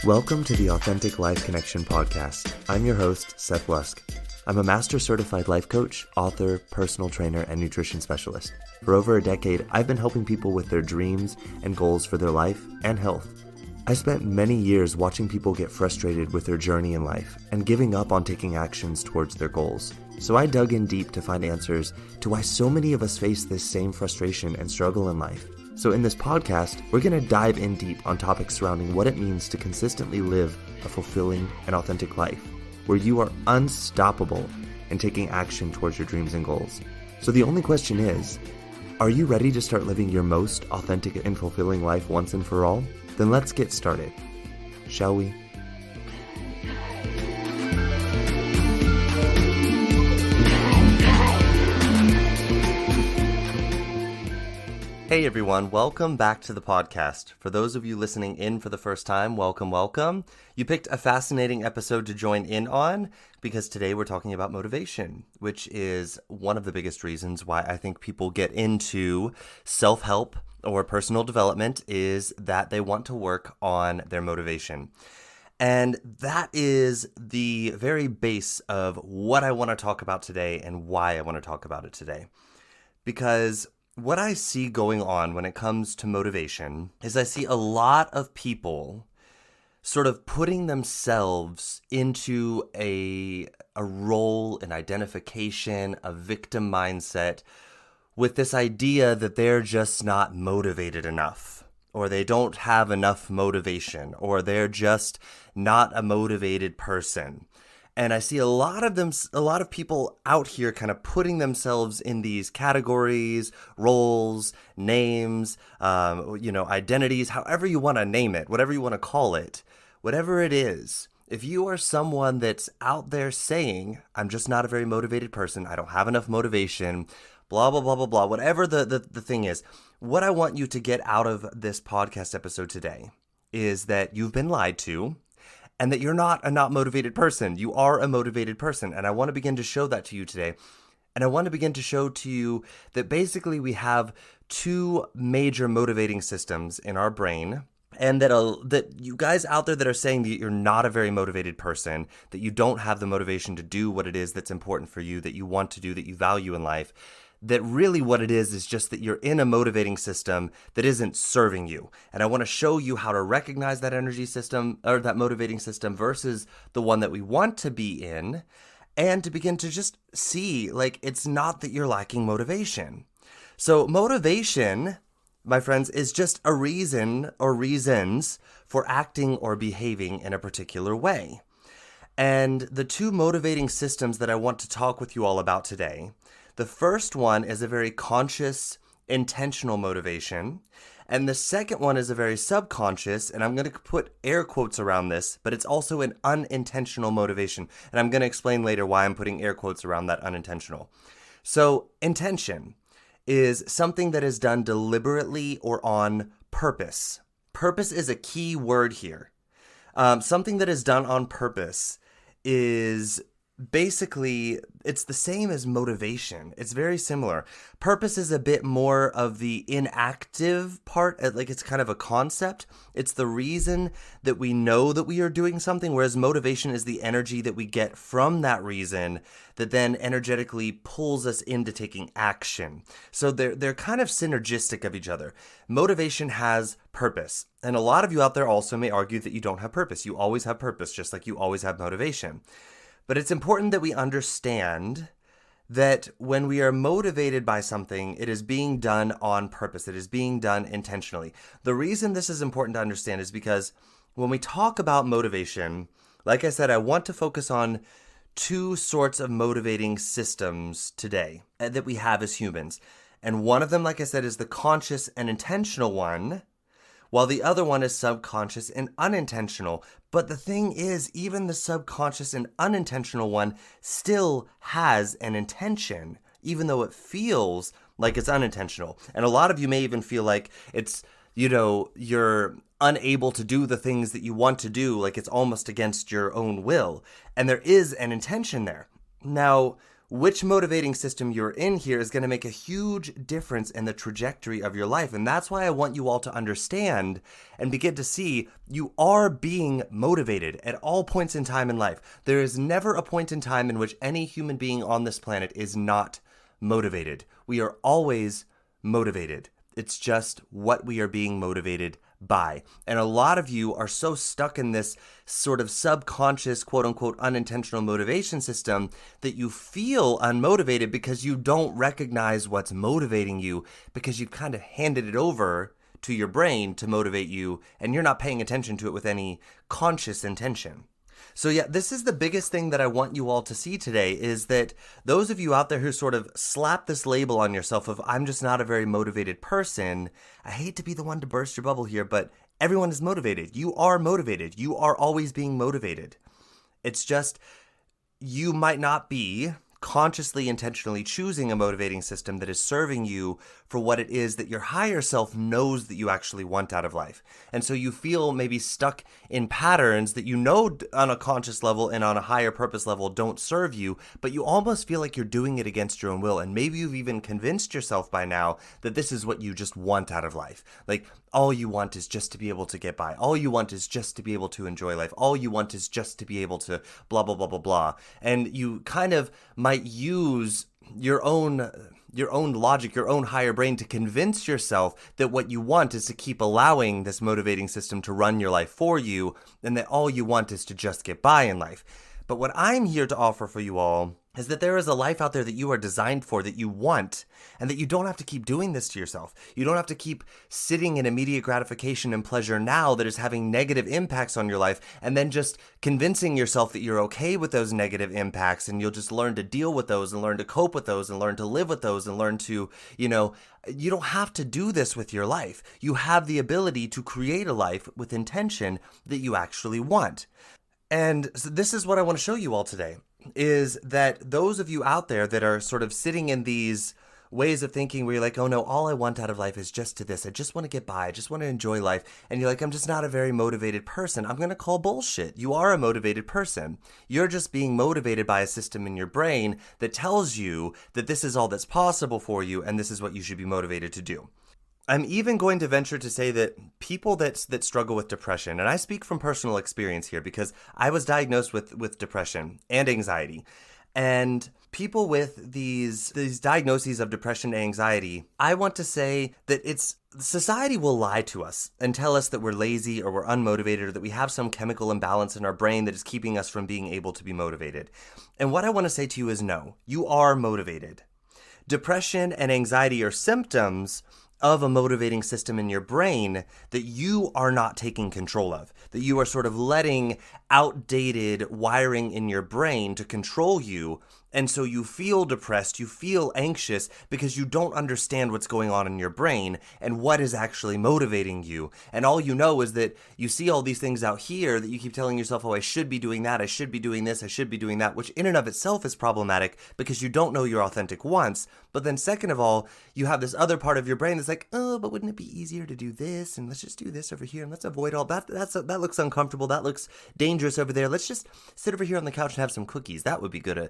Welcome to the Authentic Life Connection podcast. I'm your host, Seth. I'm a master certified life coach, author, personal trainer, and nutrition specialist. For over a decade, I've been helping people with their dreams and goals for their life and health. I spent many years watching people get frustrated with their journey in life and giving up on taking actions towards their goals. So I dug in deep to find answers to why so many of us face this same frustration and struggle in life. So in this podcast, we're going to dive in deep on topics surrounding what it means to consistently live a fulfilling and authentic life, where you are unstoppable in taking action towards your dreams and goals. So the only question is, are you ready to start living your most authentic and fulfilling life once and for all? Then let's get started, shall we? Hey everyone, welcome back to the podcast. For those of you listening in for the first time, welcome. You picked a fascinating episode to join in on because today we're talking about motivation, which is one of the biggest reasons why I think people get into self-help or personal development is that they want to work on their motivation. And that is the very base of what I want to talk about today and why I want to talk about it today. Because what I see going on when it comes to motivation is I see a lot of people sort of putting themselves into a role, an identification, a victim mindset with this idea that they're just not motivated enough, or they don't have enough motivation, or they're just not a motivated person. And I see a lot of people out here kind of putting themselves in these categories, roles, names, identities, however you want to name it, whatever you want to call it, whatever it is. If you are someone that's out there saying, I'm just not a very motivated person, I don't have enough motivation, blah, blah, blah, blah, blah, whatever the thing is, what I want you to get out of this podcast episode today is that you've been lied to, and that you're not a not motivated person. You are a motivated person. And I want to begin to show that to you today. And I want to begin to show to you that basically we have two major motivating systems in our brain. And that you guys out there that are saying that you're not a very motivated person, that you don't have the motivation to do what it is that's important for you, that you want to do, that you value in life, that really what it is just that you're in a motivating system that isn't serving you. And I want to show you how to recognize that energy system or that motivating system versus the one that we want to be in, and to begin to just see, like, it's not that you're lacking motivation. So motivation, my friends, is just a reason or reasons for acting or behaving in a particular way. And the two motivating systems that I want to talk with you all about today, the first one is a very conscious, intentional motivation. And the second one is a very subconscious, and I'm going to put air quotes around this, but it's also an unintentional motivation. And I'm going to explain later why I'm putting air quotes around that unintentional. So intention is something that is done deliberately or on purpose. Purpose is a key word here. Something that is done on purpose is basically, it's the same as motivation. It's very similar. Purpose is a bit more of the inactive part, like it's kind of a concept. It's the reason that we know that we are doing something, whereas motivation is the energy that we get from that reason that then energetically pulls us into taking action. So they're kind of synergistic of each other. Motivation has purpose. And a lot of you out there also may argue that you don't have purpose. You always have purpose, just like you always have motivation. But it's important that we understand that when we are motivated by something, it is being done on purpose. It is being done intentionally. The reason this is important to understand is because when we talk about motivation, like I said, I want to focus on two sorts of motivating systems today that we have as humans. And one of them, like I said, is the conscious and intentional one, while the other one is subconscious and unintentional. But the thing is, even the subconscious and unintentional one still has an intention, even though it feels like it's unintentional. And a lot of you may even feel like it's, you're unable to do the things that you want to do, like it's almost against your own will. And there is an intention there. Now, which motivating system you're in here is going to make a huge difference in the trajectory of your life. And that's why I want you all to understand and begin to see you are being motivated at all points in time in life. There is never a point in time in which any human being on this planet is not motivated. We are always motivated. It's just what we are being motivated by. And a lot of you are so stuck in this sort of subconscious, quote unquote, unintentional motivation system that you feel unmotivated because you don't recognize what's motivating you, because you've kind of handed it over to your brain to motivate you and you're not paying attention to it with any conscious intention. So yeah, this is the biggest thing that I want you all to see today, is that those of you out there who sort of slap this label on yourself of I'm just not a very motivated person, I hate to be the one to burst your bubble here, but everyone is motivated. You are motivated. You are always being motivated. It's just you might not be consciously, intentionally choosing a motivating system that is serving you for what it is that your higher self knows that you actually want out of life. And so you feel maybe stuck in patterns that you know on a conscious level and on a higher purpose level don't serve you, but you almost feel like you're doing it against your own will. And maybe you've even convinced yourself by now that this is what you just want out of life. Like, all you want is just to be able to get by. All you want is just to be able to enjoy life. All you want is just to be able to blah, blah, blah, blah, blah. And you kind of might use your own logic, your own higher brain to convince yourself that what you want is to keep allowing this motivating system to run your life for you, and that all you want is to just get by in life. But what I'm here to offer for you all is that there is a life out there that you are designed for, that you want, and that you don't have to keep doing this to yourself. You don't have to keep sitting in immediate gratification and pleasure now that is having negative impacts on your life, and then just convincing yourself that you're okay with those negative impacts, and you'll just learn to deal with those and learn to cope with those and learn to live with those and learn to, you don't have to do this with your life. You have the ability to create a life with intention that you actually want. And so this is what I want to show you all today, is that those of you out there that are sort of sitting in these ways of thinking where you're like, oh no, all I want out of life is just to this. I just want to get by. I just want to enjoy life. And you're like, I'm just not a very motivated person. I'm going to call bullshit. You are a motivated person. You're just being motivated by a system in your brain that tells you that this is all that's possible for you and this is what you should be motivated to do. I'm even going to venture to say that people that struggle with depression, and I speak from personal experience here because I was diagnosed with depression and anxiety, and people with these diagnoses of depression and anxiety, I want to say that society will lie to us and tell us that we're lazy or we're unmotivated or that we have some chemical imbalance in our brain that is keeping us from being able to be motivated. And what I want to say to you is no, you are motivated. Depression and anxiety are symptoms of a motivating system in your brain that you are not taking control of, that you are sort of letting outdated wiring in your brain to control you. And so you feel depressed, you feel anxious because you don't understand what's going on in your brain and what is actually motivating you. And all you know is that you see all these things out here that you keep telling yourself, oh, I should be doing that, I should be doing this, I should be doing that, which in and of itself is problematic because you don't know your authentic wants. But then second of all, you have this other part of your brain that's like, oh, but wouldn't it be easier to do this? And let's just do this over here and let's avoid all that. That looks uncomfortable. That looks dangerous over there. Let's just sit over here on the couch and have some cookies. That would be good.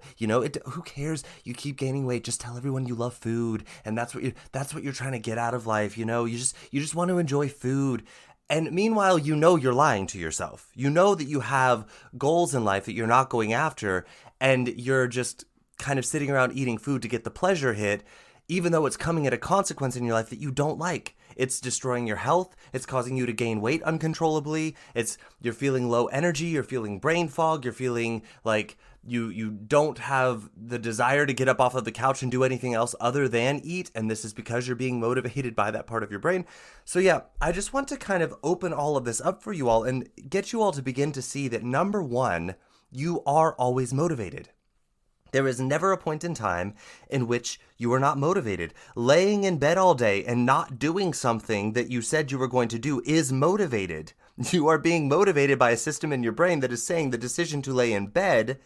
Who cares? You keep gaining weight. Just tell everyone you love food, and that's what you're trying to get out of life. You just want to enjoy food. And meanwhile, you're lying to yourself. You know that you have goals in life that you're not going after, and you're just kind of sitting around eating food to get the pleasure hit, even though it's coming at a consequence in your life that you don't like. It's destroying your health. It's causing you to gain weight uncontrollably. You're feeling low energy. You're feeling brain fog. You're feeling like you don't have the desire to get up off of the couch and do anything else other than eat. And this is because you're being motivated by that part of your brain. So yeah, I just want to kind of open all of this up for you all and get you all to begin to see that number one, you are always motivated. There is never a point in time in which you are not motivated. Laying in bed all day and not doing something that you said you were going to do is motivated. You are being motivated by a system in your brain that is saying the decision to lay in bed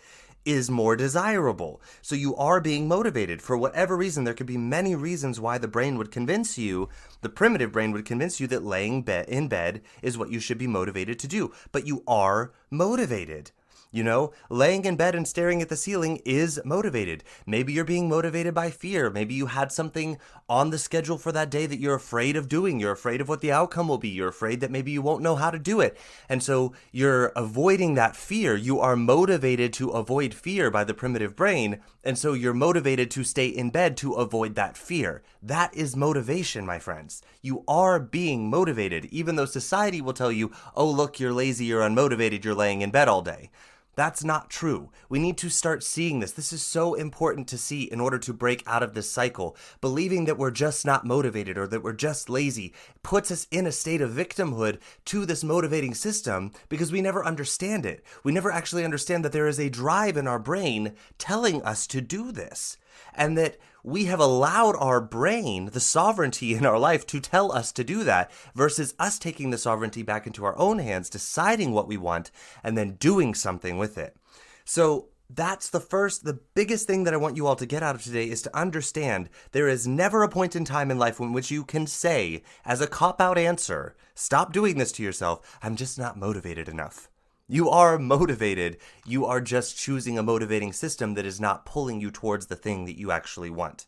is more desirable. So you are being motivated. For whatever reason, there could be many reasons why the brain would convince you, the primitive brain would convince you that laying in bed is what you should be motivated to do. But you are motivated. You know, laying in bed and staring at the ceiling is motivated. Maybe you're being motivated by fear. Maybe you had something on the schedule for that day that you're afraid of doing. You're afraid of what the outcome will be. You're afraid that maybe you won't know how to do it. And so you're avoiding that fear. You are motivated to avoid fear by the primitive brain. And so you're motivated to stay in bed to avoid that fear. That is motivation, my friends. You are being motivated, even though society will tell you, oh, look, you're lazy, you're unmotivated, you're laying in bed all day. That's not true. We need to start seeing this. This is so important to see in order to break out of this cycle. Believing that we're just not motivated or that we're just lazy puts us in a state of victimhood to this motivating system because we never understand it. We never actually understand that there is a drive in our brain telling us to do this. And that we have allowed our brain, the sovereignty in our life, to tell us to do that versus us taking the sovereignty back into our own hands, deciding what we want, and then doing something with it. So that's the biggest thing that I want you all to get out of today is to understand there is never a point in time in life in which you can say, as a cop-out answer, stop doing this to yourself, I'm just not motivated enough. You are motivated. You are just choosing a motivating system that is not pulling you towards the thing that you actually want.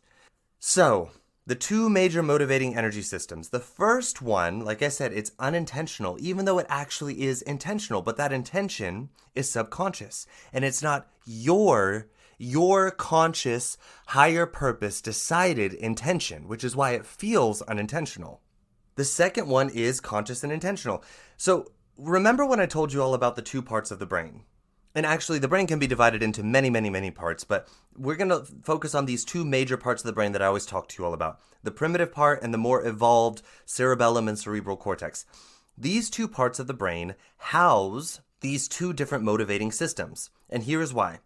So, the two major motivating energy systems. The first one, like I said, it's unintentional, even though it actually is intentional, but that intention is subconscious. And it's not your conscious, higher purpose decided intention, which is why it feels unintentional. The second one is conscious and intentional. So, remember when I told you all about the two parts of the brain? And actually, the brain can be divided into many, many, many parts, but we're going to focus on these two major parts of the brain that I always talk to you all about. The primitive part and the more evolved cerebellum and cerebral cortex. These two parts of the brain house these two different motivating systems. And here is why.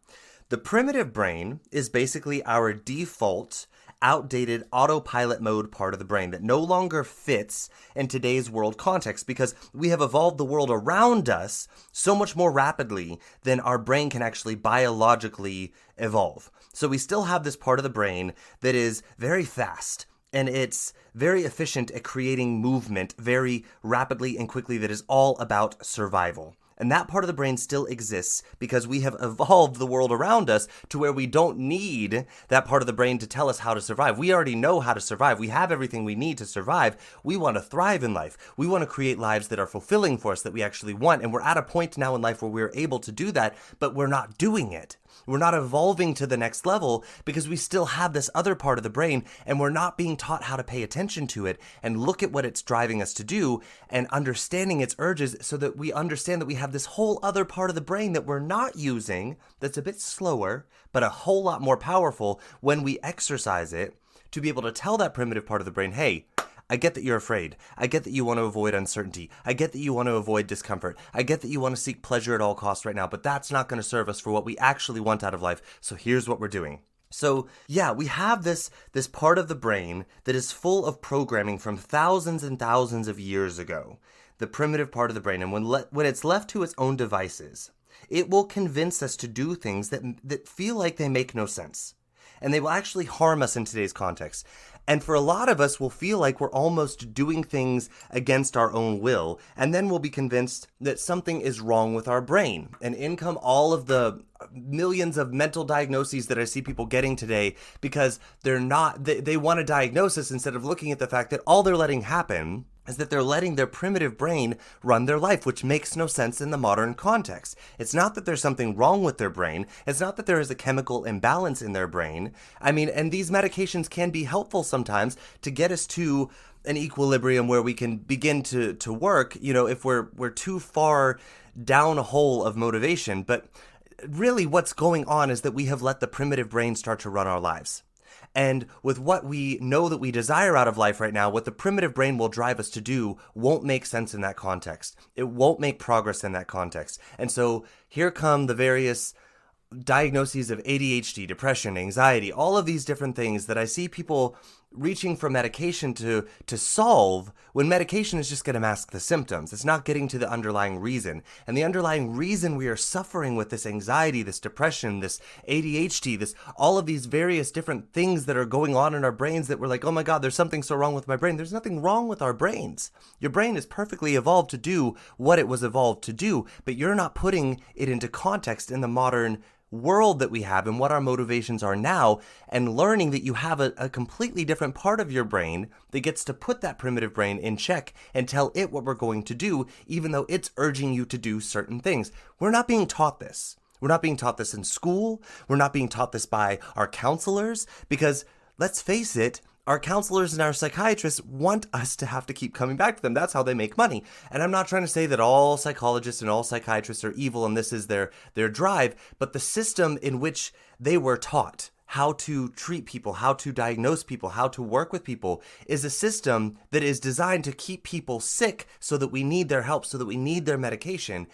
The primitive brain is basically our default outdated autopilot mode part of the brain that no longer fits in today's world context because we have evolved the world around us so much more rapidly than our brain can actually biologically evolve. So we still have this part of the brain that is very fast and it's very efficient at creating movement very rapidly and quickly that is all about survival. And that part of the brain still exists because we have evolved the world around us to where we don't need that part of the brain to tell us how to survive. We already know how to survive. We have everything we need to survive. We want to thrive in life. We want to create lives that are fulfilling for us, that we actually want. And we're at a point now in life where we're able to do that, but we're not doing it. We're not evolving to the next level because we still have this other part of the brain and we're not being taught how to pay attention to it and look at what it's driving us to do and understanding its urges so that we understand that we have this whole other part of the brain that we're not using that's a bit slower but a whole lot more powerful when we exercise it to be able to tell that primitive part of the brain, hey, I get that you're afraid. I get that you want to avoid uncertainty. I get that you want to avoid discomfort. I get that you want to seek pleasure at all costs right now, but that's not going to serve us for what we actually want out of life. So here's what we're doing. So yeah, we have this part of the brain that is full of programming from thousands and thousands of years ago. The primitive part of the brain. And when it's left to its own devices, it will convince us to do things that feel like they make no sense. And they will actually harm us in today's context. And for a lot of us, we'll feel like we're almost doing things against our own will, and then we'll be convinced that something is wrong with our brain. And in come all of the millions of mental diagnoses that I see people getting today because they want a diagnosis instead of looking at the fact that all they're letting happen is that they're letting their primitive brain run their life, which makes no sense in the modern context. It's not that there's something wrong with their brain. It's not that there is a chemical imbalance in their brain. I mean, and these medications can be helpful sometimes to get us to an equilibrium where we can begin to work, if we're too far down a hole of motivation. But really what's going on is that we have let the primitive brain start to run our lives. And with what we know that we desire out of life right now, what the primitive brain will drive us to do won't make sense in that context. It won't make progress in that context. And so here come the various diagnoses of ADHD, depression, anxiety, all of these different things that I see people reaching for medication to solve when medication is just going to mask the symptoms. It's not getting to the underlying reason. And the underlying reason we are suffering with this anxiety, this depression, this ADHD, this all of these various different things that are going on in our brains that we're like, oh my God, there's something so wrong with my brain. There's nothing wrong with our brains. Your brain is perfectly evolved to do what it was evolved to do, but you're not putting it into context in the modern world that we have and what our motivations are now, and learning that you have a completely different part of your brain that gets to put that primitive brain in check and tell it what we're going to do, even though it's urging you to do certain things. We're not being taught this. We're not being taught this in school. We're not being taught this by our counselors, because let's face it, our counselors and our psychiatrists want us to have to keep coming back to them. That's how they make money. And I'm not trying to say that all psychologists and all psychiatrists are evil and this is their drive, but the system in which they were taught how to treat people, how to diagnose people, how to work with people is a system that is designed to keep people sick so that we need their help, so that we need their medication.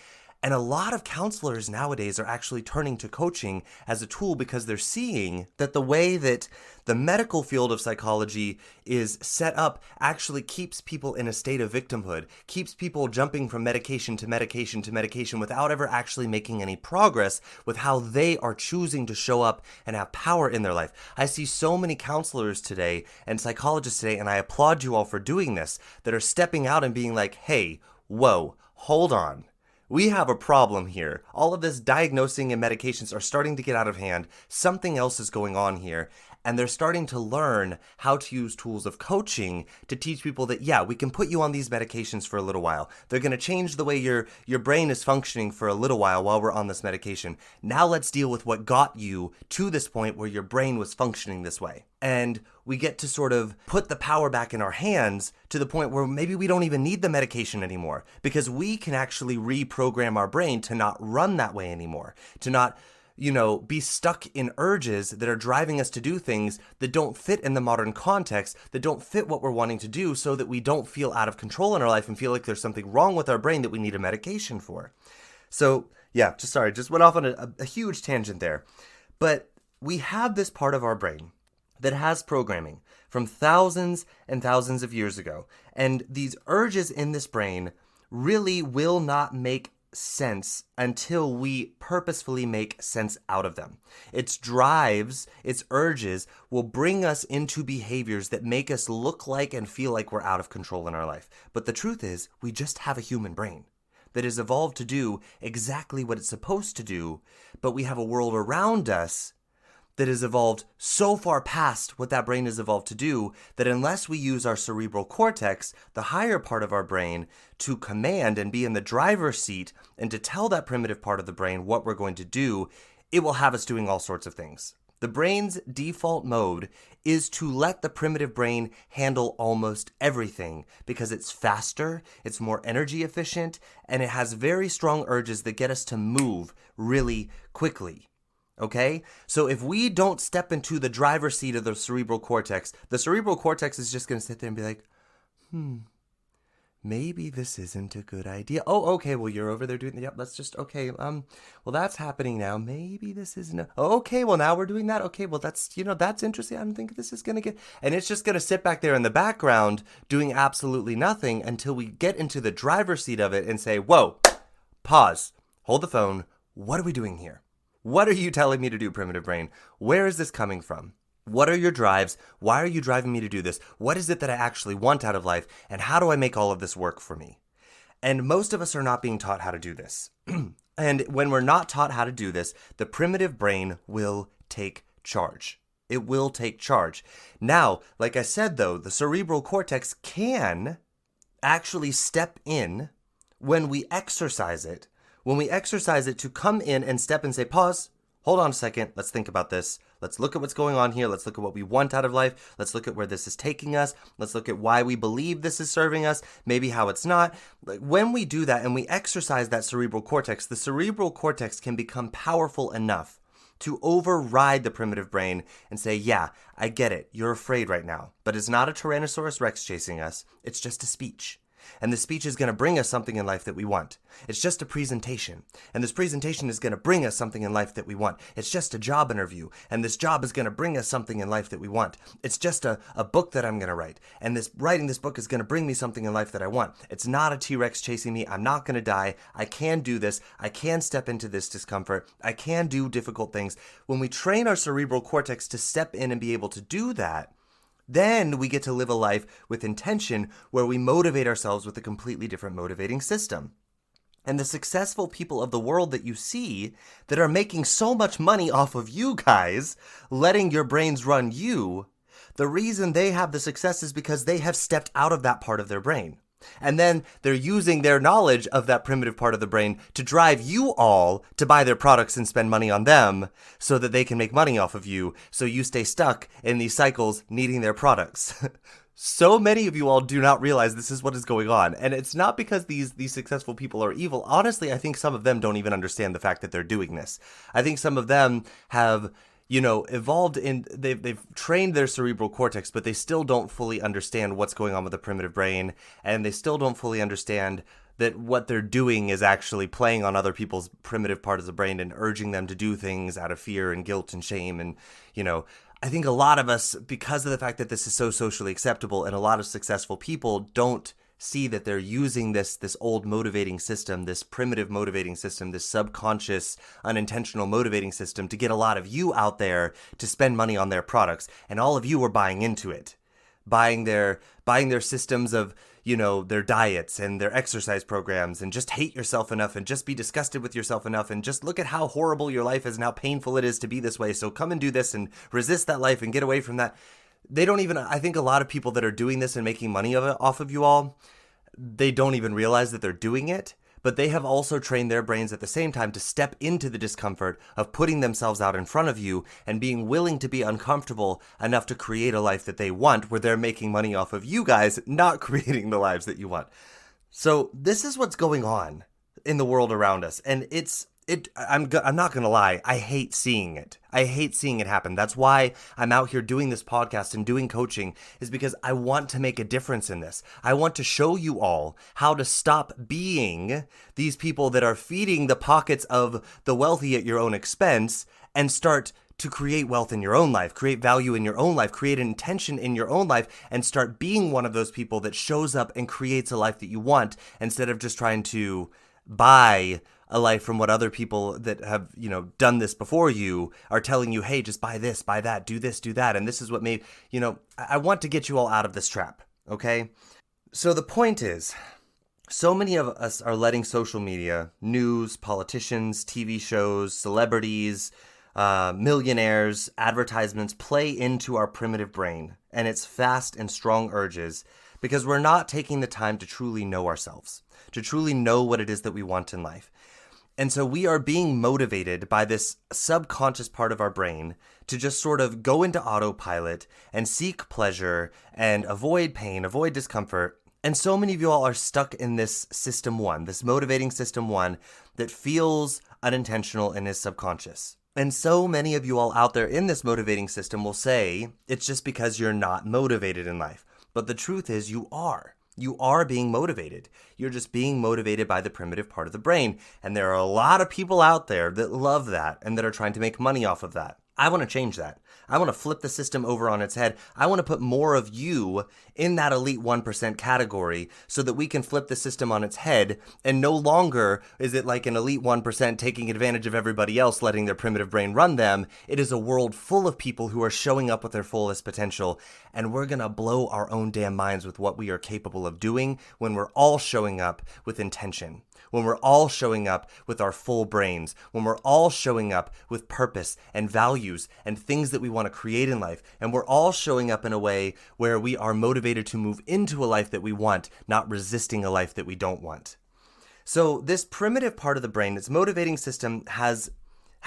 And a lot of counselors nowadays are actually turning to coaching as a tool because they're seeing that the way that the medical field of psychology is set up actually keeps people in a state of victimhood, keeps people jumping from medication to medication to medication without ever actually making any progress with how they are choosing to show up and have power in their life. I see so many counselors today and psychologists today, and I applaud you all for doing this, that are stepping out and being like, hey, whoa, hold on. We have a problem here. All of this diagnosing and medications are starting to get out of hand. Something else is going on here. And they're starting to learn how to use tools of coaching to teach people that, yeah, we can put you on these medications for a little while. They're going to change the way your brain is functioning for a little while we're on this medication. Now let's deal with what got you to this point where your brain was functioning this way. And we get to sort of put the power back in our hands to the point where maybe we don't even need the medication anymore, because we can actually reprogram our brain to not run that way anymore, to not be stuck in urges that are driving us to do things that don't fit in the modern context, that don't fit what we're wanting to do, so that we don't feel out of control in our life and feel like there's something wrong with our brain that we need a medication for. So, yeah, just went off on a huge tangent there. But we have this part of our brain that has programming from thousands and thousands of years ago. And these urges in this brain really will not make sense until we purposefully make sense out of them. Its drives, its urges will bring us into behaviors that make us look like and feel like we're out of control in our life. But the truth is, we just have a human brain that is evolved to do exactly what it's supposed to do, but we have a world around us that has evolved so far past what that brain has evolved to do that unless we use our cerebral cortex, the higher part of our brain, to command and be in the driver's seat and to tell that primitive part of the brain what we're going to do, it will have us doing all sorts of things. The brain's default mode is to let the primitive brain handle almost everything because it's faster, it's more energy efficient, and it has very strong urges that get us to move really quickly. Okay? So if we don't step into the driver's seat of the cerebral cortex is just going to sit there and be like, maybe this isn't a good idea. Oh, okay, well, you're over there doing, yep, let's just, okay, well, that's happening now. Maybe this isn't, okay, well, now we're doing that. Okay, well, that's, that's interesting. I don't think this is going to get, and it's just going to sit back there in the background doing absolutely nothing until we get into the driver's seat of it and say, whoa, pause, hold the phone. What are we doing here? What are you telling me to do, primitive brain? Where is this coming from? What are your drives? Why are you driving me to do this? What is it that I actually want out of life? And how do I make all of this work for me? And most of us are not being taught how to do this. And when we're not taught how to do this, the primitive brain will take charge. It will take charge. Now, like I said, though, the cerebral cortex can actually step in when we exercise it. When we exercise it to come in and step and say, pause, hold on a second, let's think about this. Let's look at what's going on here. Let's look at what we want out of life. Let's look at where this is taking us. Let's look at why we believe this is serving us, maybe how it's not. When we do that and we exercise that cerebral cortex, the cerebral cortex can become powerful enough to override the primitive brain and say, yeah, I get it. You're afraid right now, but it's not a Tyrannosaurus Rex chasing us. It's just a speech. And this speech is going to bring us something in life that we want. It's just a presentation. And this presentation is going to bring us something in life that we want. It's just a job interview. And this job is going to bring us something in life that we want. It's just a book that I'm going to write. And writing this book is going to bring me something in life that I want. It's not a T-Rex chasing me. I'm not going to die. I can do this. I can step into this discomfort. I can do difficult things. When we train our cerebral cortex to step in and be able to do that, then we get to live a life with intention where we motivate ourselves with a completely different motivating system. And the successful people of the world that you see that are making so much money off of you guys, letting your brains run you, the reason they have the success is because they have stepped out of that part of their brain. And then they're using their knowledge of that primitive part of the brain to drive you all to buy their products and spend money on them so that they can make money off of you. So you stay stuck in these cycles needing their products. So many of you all do not realize this is what is going on. And it's not because these successful people are evil. Honestly, I think some of them don't even understand the fact that they're doing this. I think some of them have evolved they've trained their cerebral cortex, but they still don't fully understand what's going on with the primitive brain, and they still don't fully understand that what they're doing is actually playing on other people's primitive part of the brain and urging them to do things out of fear and guilt and shame. And, I think a lot of us, because of the fact that this is so socially acceptable, and a lot of successful people don't see that they're using this old motivating system, this primitive motivating system, this subconscious, unintentional motivating system to get a lot of you out there to spend money on their products. And all of you are buying into it, buying their systems of, their diets and their exercise programs, and just hate yourself enough and just be disgusted with yourself enough and just look at how horrible your life is and how painful it is to be this way. So come and do this and resist that life and get away from that. I think a lot of people that are doing this and making money off of you all, they don't even realize that they're doing it, but they have also trained their brains at the same time to step into the discomfort of putting themselves out in front of you and being willing to be uncomfortable enough to create a life that they want, where they're making money off of you guys, not creating the lives that you want. So this is what's going on in the world around us, and I'm not going to lie, I hate seeing it. I hate seeing it happen. That's why I'm out here doing this podcast and doing coaching, is because I want to make a difference in this. I want to show you all how to stop being these people that are feeding the pockets of the wealthy at your own expense and start to create wealth in your own life, create value in your own life, create an intention in your own life, and start being one of those people that shows up and creates a life that you want, instead of just trying to buy a life from what other people that have, done this before you are telling you. Hey, just buy this, buy that, do this, do that. And this is what made, I want to get you all out of this trap. Okay. So the point is, so many of us are letting social media, news, politicians, TV shows, celebrities, millionaires, advertisements play into our primitive brain and its fast and strong urges, because we're not taking the time to truly know ourselves, to truly know what it is that we want in life. And so we are being motivated by this subconscious part of our brain to just sort of go into autopilot and seek pleasure and avoid pain, avoid discomfort. And so many of you all are stuck in this system one, this motivating system one that feels unintentional and is subconscious. And so many of you all out there in this motivating system will say it's just because you're not motivated in life. But the truth is you are. You are being motivated. You're just being motivated by the primitive part of the brain. And there are a lot of people out there that love that and that are trying to make money off of that. I want to change that. I want to flip the system over on its head. I want to put more of you in that elite 1% category so that we can flip the system on its head, and no longer is it like an elite 1% taking advantage of everybody else, letting their primitive brain run them. It is a world full of people who are showing up with their fullest potential, and we're going to blow our own damn minds with what we are capable of doing when we're all showing up with intention. When we're all showing up with our full brains, when we're all showing up with purpose and values and things that we want to create in life, and we're all showing up in a way where we are motivated to move into a life that we want, not resisting a life that we don't want. So this primitive part of the brain, its motivating system, has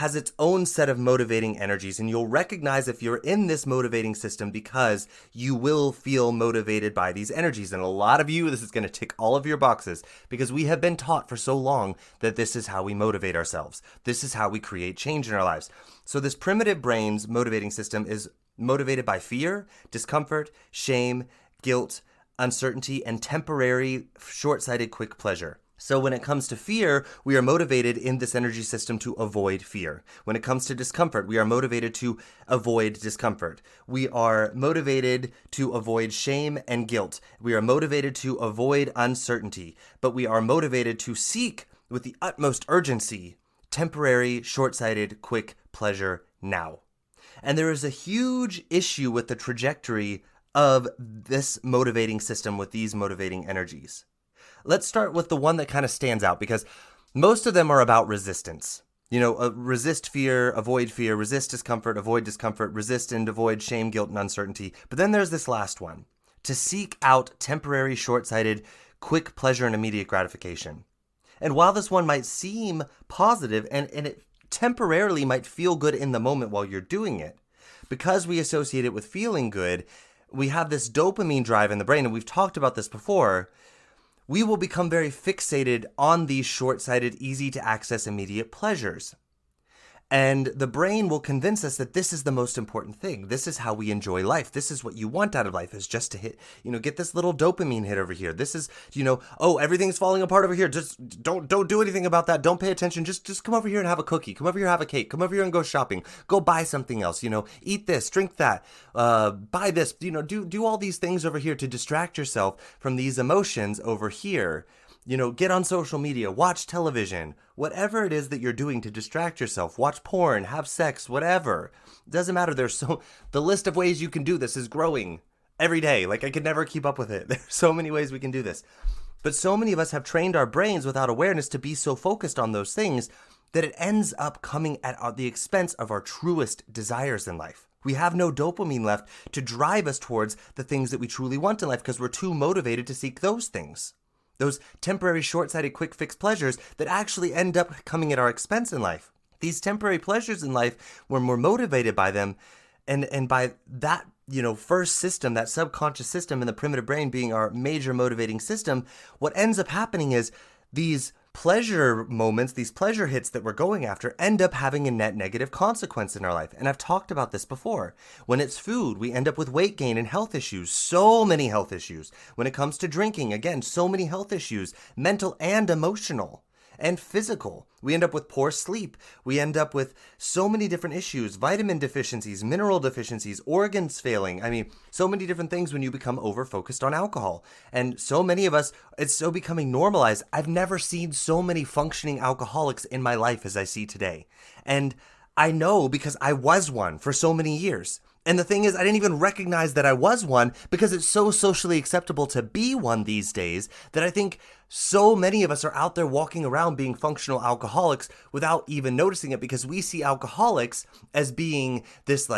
its own set of motivating energies, and you'll recognize if you're in this motivating system because you will feel motivated by these energies. And a lot of you, this is going to tick all of your boxes, because we have been taught for so long that this is how we motivate ourselves. This is how we create change in our lives. So this primitive brain's motivating system is motivated by fear, discomfort, shame, guilt, uncertainty, and temporary, short-sighted, quick pleasure. So when it comes to fear, we are motivated in this energy system to avoid fear. When it comes to discomfort, we are motivated to avoid discomfort. We are motivated to avoid shame and guilt. We are motivated to avoid uncertainty, but we are motivated to seek with the utmost urgency temporary, short-sighted, quick pleasure now. And there is a huge issue with the trajectory of this motivating system with these motivating energies. Let's start with the one that kind of stands out because most of them are about resistance. Resist fear, resist discomfort, avoid discomfort, resist and avoid shame, guilt, and uncertainty. But then there's this last one, to seek out temporary, short-sighted, quick pleasure and immediate gratification. And while this one might seem positive and it temporarily might feel good in the moment while you're doing it, because we associate it with feeling good, we have this dopamine drive in the brain, and we've talked about this before. We will become very fixated on these short-sighted, easy-to-access immediate pleasures. And the brain will convince us that this is the most important thing. This is how we enjoy life. This is what you want out of life, is just to hit, get this little dopamine hit over here. This is, everything's falling apart over here. Just don't do anything about that. Don't pay attention. Just come over here and have a cookie. Come over here, have a cake. Come over here and go shopping. Go buy something else. Eat this, drink that, buy this. Do all these things over here to distract yourself from these emotions over here. Get on social media, watch television, whatever it is that you're doing to distract yourself, watch porn, have sex, whatever. It doesn't matter. The list of ways you can do this is growing every day. Like, I could never keep up with it. There's so many ways we can do this. But so many of us have trained our brains without awareness to be so focused on those things that it ends up coming at the expense of our truest desires in life. We have no dopamine left to drive us towards the things that we truly want in life because we're too motivated to seek those things. Those temporary, short-sighted, quick-fix pleasures that actually end up coming at our expense in life. These temporary pleasures in life, when we're motivated by them, and by that, first system, that subconscious system in the primitive brain being our major motivating system, what ends up happening is these pleasure moments, these pleasure hits that we're going after end up having a net negative consequence in our life. And I've talked about this before. When it's food, we end up with weight gain and health issues, so many health issues. When it comes to drinking, again, so many health issues, mental and emotional and physical. We end up with poor sleep. We end up with so many different issues, vitamin deficiencies, mineral deficiencies, organs failing. I mean, so many different things when you become over-focused on alcohol. And so many of us, it's so becoming normalized. I've never seen so many functioning alcoholics in my life as I see today. And I know because I was one for so many years. And the thing is, I didn't even recognize that I was one because it's so socially acceptable to be one these days that I think so many of us are out there walking around being functional alcoholics without even noticing it because we see alcoholics as being this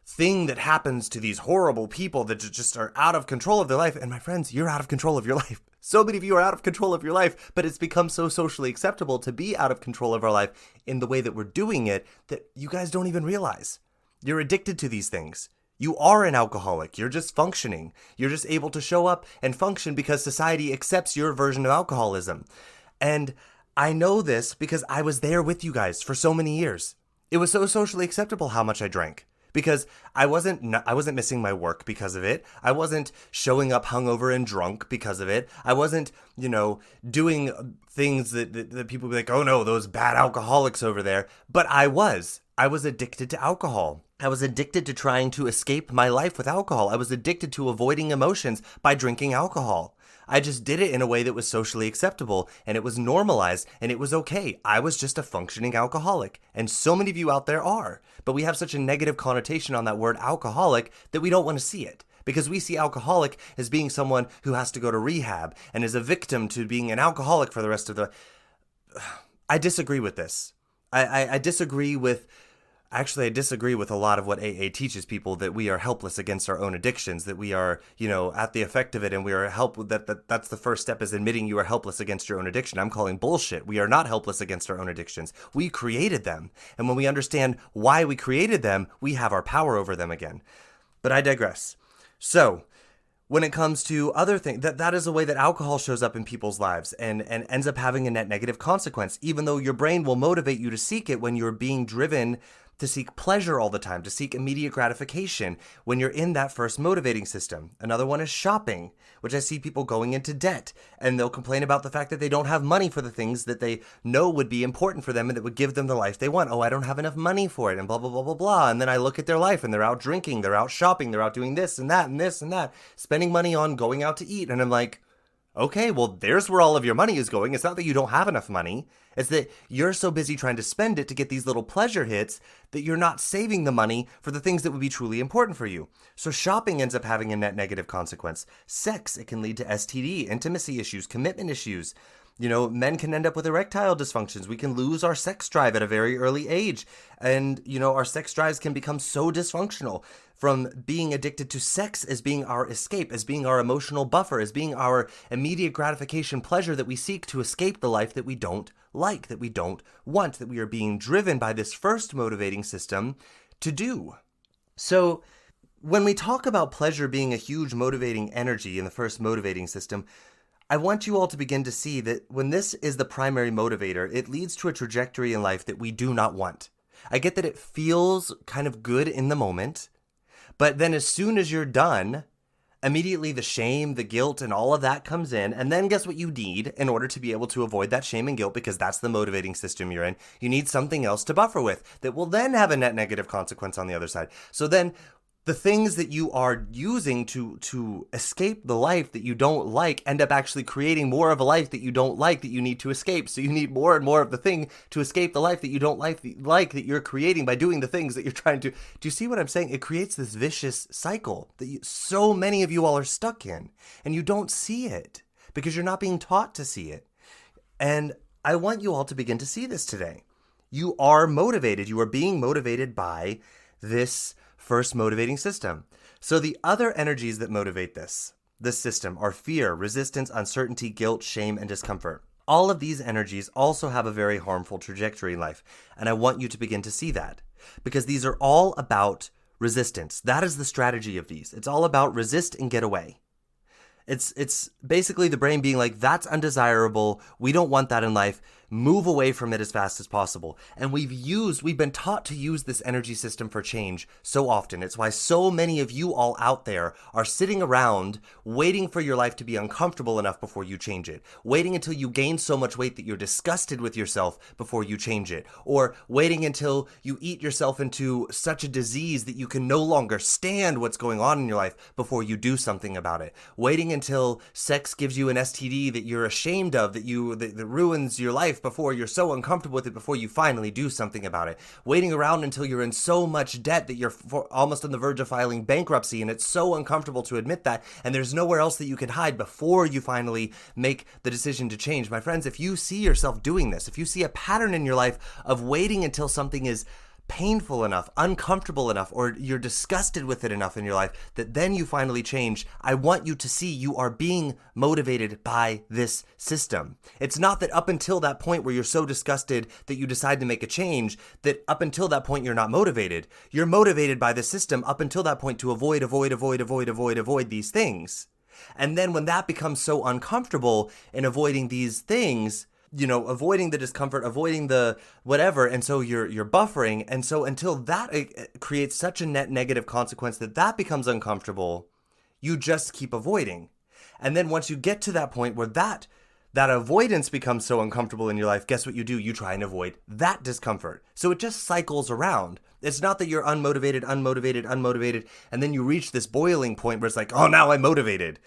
thing that happens to these horrible people that just are out of control of their life. And my friends, you're out of control of your life. So many of you are out of control of your life, but it's become so socially acceptable to be out of control of our life in the way that we're doing it that you guys don't even realize. You're addicted to these things. You are an alcoholic. You're just functioning. You're just able to show up and function because society accepts your version of alcoholism. And I know this because I was there with you guys for so many years. It was so socially acceptable how much I drank because I wasn't missing my work because of it. I wasn't showing up hungover and drunk because of it. I wasn't, doing things that people be like, oh no, those bad alcoholics over there. But I was addicted to alcohol. I was addicted to trying to escape my life with alcohol. I was addicted to avoiding emotions by drinking alcohol. I just did it in a way that was socially acceptable and it was normalized and it was okay. I was just a functioning alcoholic. And so many of you out there are. But we have such a negative connotation on that word alcoholic that we don't want to see it. Because we see alcoholic as being someone who has to go to rehab and is a victim to being an alcoholic for the rest of the... I disagree with this. I disagree with a lot of what AA teaches people, that we are helpless against our own addictions, that we are, at the effect of it, and we are that's the first step, is admitting you are helpless against your own addiction. I'm calling bullshit. We are not helpless against our own addictions. We created them. And when we understand why we created them, we have our power over them again. But I digress. So, when it comes to other things, that is a way that alcohol shows up in people's lives and ends up having a net negative consequence, even though your brain will motivate you to seek it when you're being driven to seek pleasure all the time, to seek immediate gratification when you're in that first motivating system. Another one is shopping, which I see people going into debt, and they'll complain about the fact that they don't have money for the things that they know would be important for them and that would give them the life they want. Oh, I don't have enough money for it, and blah, blah, blah, blah, blah. And then I look at their life, and they're out drinking, they're out shopping, they're out doing this and that and this and that, spending money on going out to eat. And I'm like, okay, well, there's where all of your money is going. It's not that you don't have enough money. It's that you're so busy trying to spend it to get these little pleasure hits that you're not saving the money for the things that would be truly important for you. So shopping ends up having a net negative consequence. Sex, it can lead to STD, intimacy issues, commitment issues. Men can end up with erectile dysfunctions. We can lose our sex drive at a very early age. And, our sex drives can become so dysfunctional from being addicted to sex as being our escape, as being our emotional buffer, as being our immediate gratification pleasure that we seek to escape the life that we don't like, that we don't want, that we are being driven by this first motivating system to do. So when we talk about pleasure being a huge motivating energy in the first motivating system, I want you all to begin to see that when this is the primary motivator, it leads to a trajectory in life that we do not want. I get that it feels kind of good in the moment, but then as soon as you're done, immediately the shame, the guilt, and all of that comes in. And then guess what you need in order to be able to avoid that shame and guilt, because that's the motivating system you're in? You need something else to buffer with that will then have a net negative consequence on the other side. So then the things that you are using to escape the life that you don't like end up actually creating more of a life that you don't like, that you need to escape. So you need more and more of the thing to escape the life that you don't like that you're creating by doing the things that you're trying to. Do you see what I'm saying? It creates this vicious cycle that so many of you all are stuck in, and you don't see it because you're not being taught to see it. And I want you all to begin to see this today. You are motivated. You are being motivated by this first motivating system. So the other energies that motivate this system are fear, resistance, uncertainty, guilt, shame, and discomfort. All of these energies also have a very harmful trajectory in life. And I want you to begin to see that because these are all about resistance. That is the strategy of these. It's all about resist and get away. It's basically the brain being like, that's undesirable. We don't want that in life. Move away from it as fast as possible. And we've been taught to use this energy system for change so often. It's why so many of you all out there are sitting around waiting for your life to be uncomfortable enough before you change it. Waiting until you gain so much weight that you're disgusted with yourself before you change it. Or waiting until you eat yourself into such a disease that you can no longer stand what's going on in your life before you do something about it. Waiting until sex gives you an STD that you're ashamed of, that ruins your life before you're so uncomfortable with it before you finally do something about it. Waiting around until you're in so much debt that you're almost on the verge of filing bankruptcy, and it's so uncomfortable to admit that, and there's nowhere else that you can hide before you finally make the decision to change. My friends, if you see yourself doing this, if you see a pattern in your life of waiting until something is painful enough, uncomfortable enough, or you're disgusted with it enough in your life that then you finally change, I want you to see you are being motivated by this system. It's not that up until that point where you're so disgusted that you decide to make a change, that up until that point you're not motivated. You're motivated by the system up until that point to avoid these things. And then when that becomes so uncomfortable in avoiding these things, avoiding the discomfort, avoiding the whatever, and so you're buffering, and so until that creates such a net negative consequence that becomes uncomfortable, you just keep avoiding. And then once you get to that point where that avoidance becomes so uncomfortable in your life, guess what you do? You try and avoid that discomfort. So it just cycles around. It's not that you're unmotivated, and then you reach this boiling point where it's like, oh, now I'm motivated.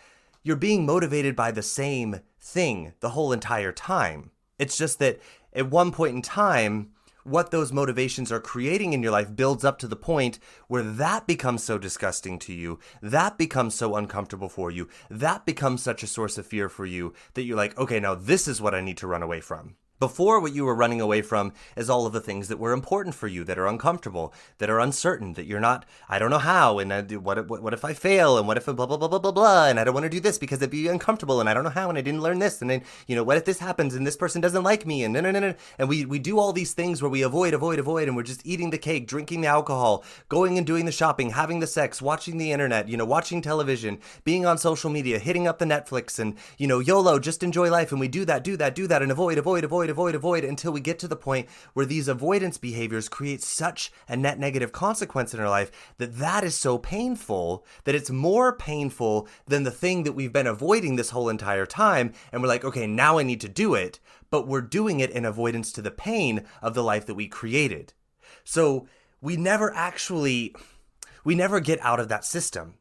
You're being motivated by the same thing the whole entire time. It's just that at one point in time, what those motivations are creating in your life builds up to the point where that becomes so disgusting to you, that becomes so uncomfortable for you, that becomes such a source of fear for you that you're like, okay, now this is what I need to run away from. Before, what you were running away from is all of the things that were important for you, that are uncomfortable, that are uncertain, that you're not, I don't know how, and what if I fail, and what if blah, blah, blah, blah, blah, blah, and I don't want to do this because it'd be uncomfortable, and I don't know how, and I didn't learn this, and then, what if this happens, and this person doesn't like me, and no, and we do all these things where we avoid, and we're just eating the cake, drinking the alcohol, going and doing the shopping, having the sex, watching the internet, watching television, being on social media, hitting up the Netflix, and, YOLO, just enjoy life, and we do that, and avoid, avoid until we get to the point where these avoidance behaviors create such a net negative consequence in our life that is so painful that it's more painful than the thing that we've been avoiding this whole entire time. And we're like, okay, now I need to do it. But we're doing it in avoidance to the pain of the life that we created. So we never get out of that system.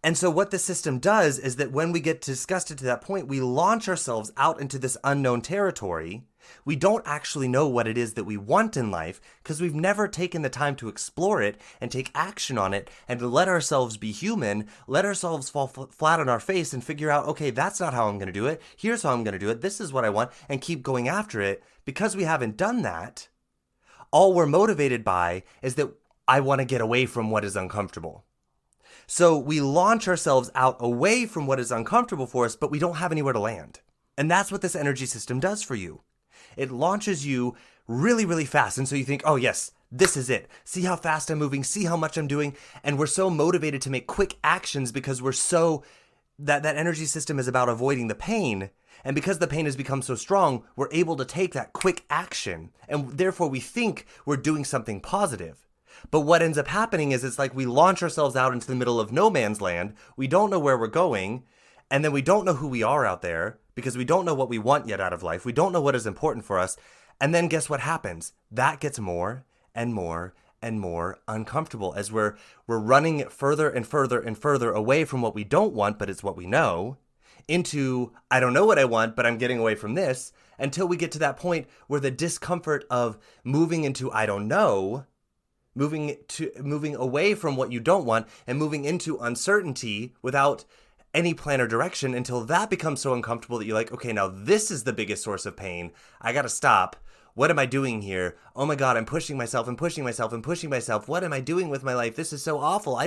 And so what the system does is that when we get disgusted to that point, we launch ourselves out into this unknown territory. We don't actually know what it is that we want in life because we've never taken the time to explore it and take action on it and to let ourselves be human, let ourselves fall flat on our face and figure out, okay, that's not how I'm going to do it. Here's how I'm going to do it. This is what I want, and keep going after it. Because we haven't done that, all we're motivated by is that I want to get away from what is uncomfortable. So we launch ourselves out away from what is uncomfortable for us, but we don't have anywhere to land. And that's what this energy system does for you. It launches you really, really fast. And so you think, oh yes, this is it. See how fast I'm moving, see how much I'm doing. And we're so motivated to make quick actions because that energy system is about avoiding the pain. And because the pain has become so strong, we're able to take that quick action. And therefore we think we're doing something positive. But what ends up happening is it's like we launch ourselves out into the middle of no man's land. We don't know where we're going. And then we don't know who we are out there because we don't know what we want yet out of life. We don't know what is important for us. And then guess what happens? That gets more and more and more uncomfortable as we're running further and further and further away from what we don't want, but it's what we know, into I don't know what I want, but I'm getting away from this, until we get to that point where the discomfort of moving into I don't know, moving away from what you don't want and moving into uncertainty without any plan or direction, until that becomes so uncomfortable that you're like, okay, now this is the biggest source of pain. I got to stop. What am I doing here? Oh my God, I'm pushing myself and pushing myself and pushing myself. What am I doing with my life? This is so awful.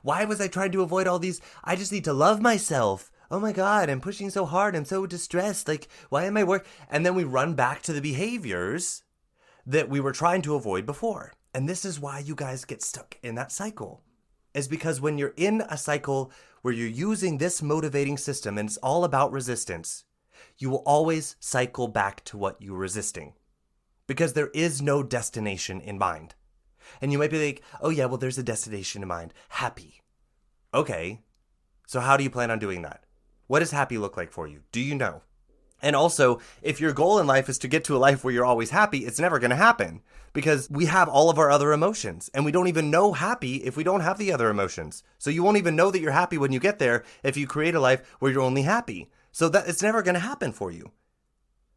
Why was I trying to avoid all these? I just need to love myself. Oh my God, I'm pushing so hard. I'm so distressed. Like, why am I And then we run back to the behaviors that we were trying to avoid before. And this is why you guys get stuck in that cycle. Is because when you're in a cycle where you're using this motivating system and it's all about resistance, you will always cycle back to what you're resisting. Because there is no destination in mind. And you might be like, oh yeah, well there's a destination in mind. Happy. Okay. So how do you plan on doing that? What does happy look like for you? Do you know? And also, if your goal in life is to get to a life where you're always happy, it's never going to happen. Because we have all of our other emotions. And we don't even know happy if we don't have the other emotions. So you won't even know that you're happy when you get there if you create a life where you're only happy. So that it's never going to happen for you.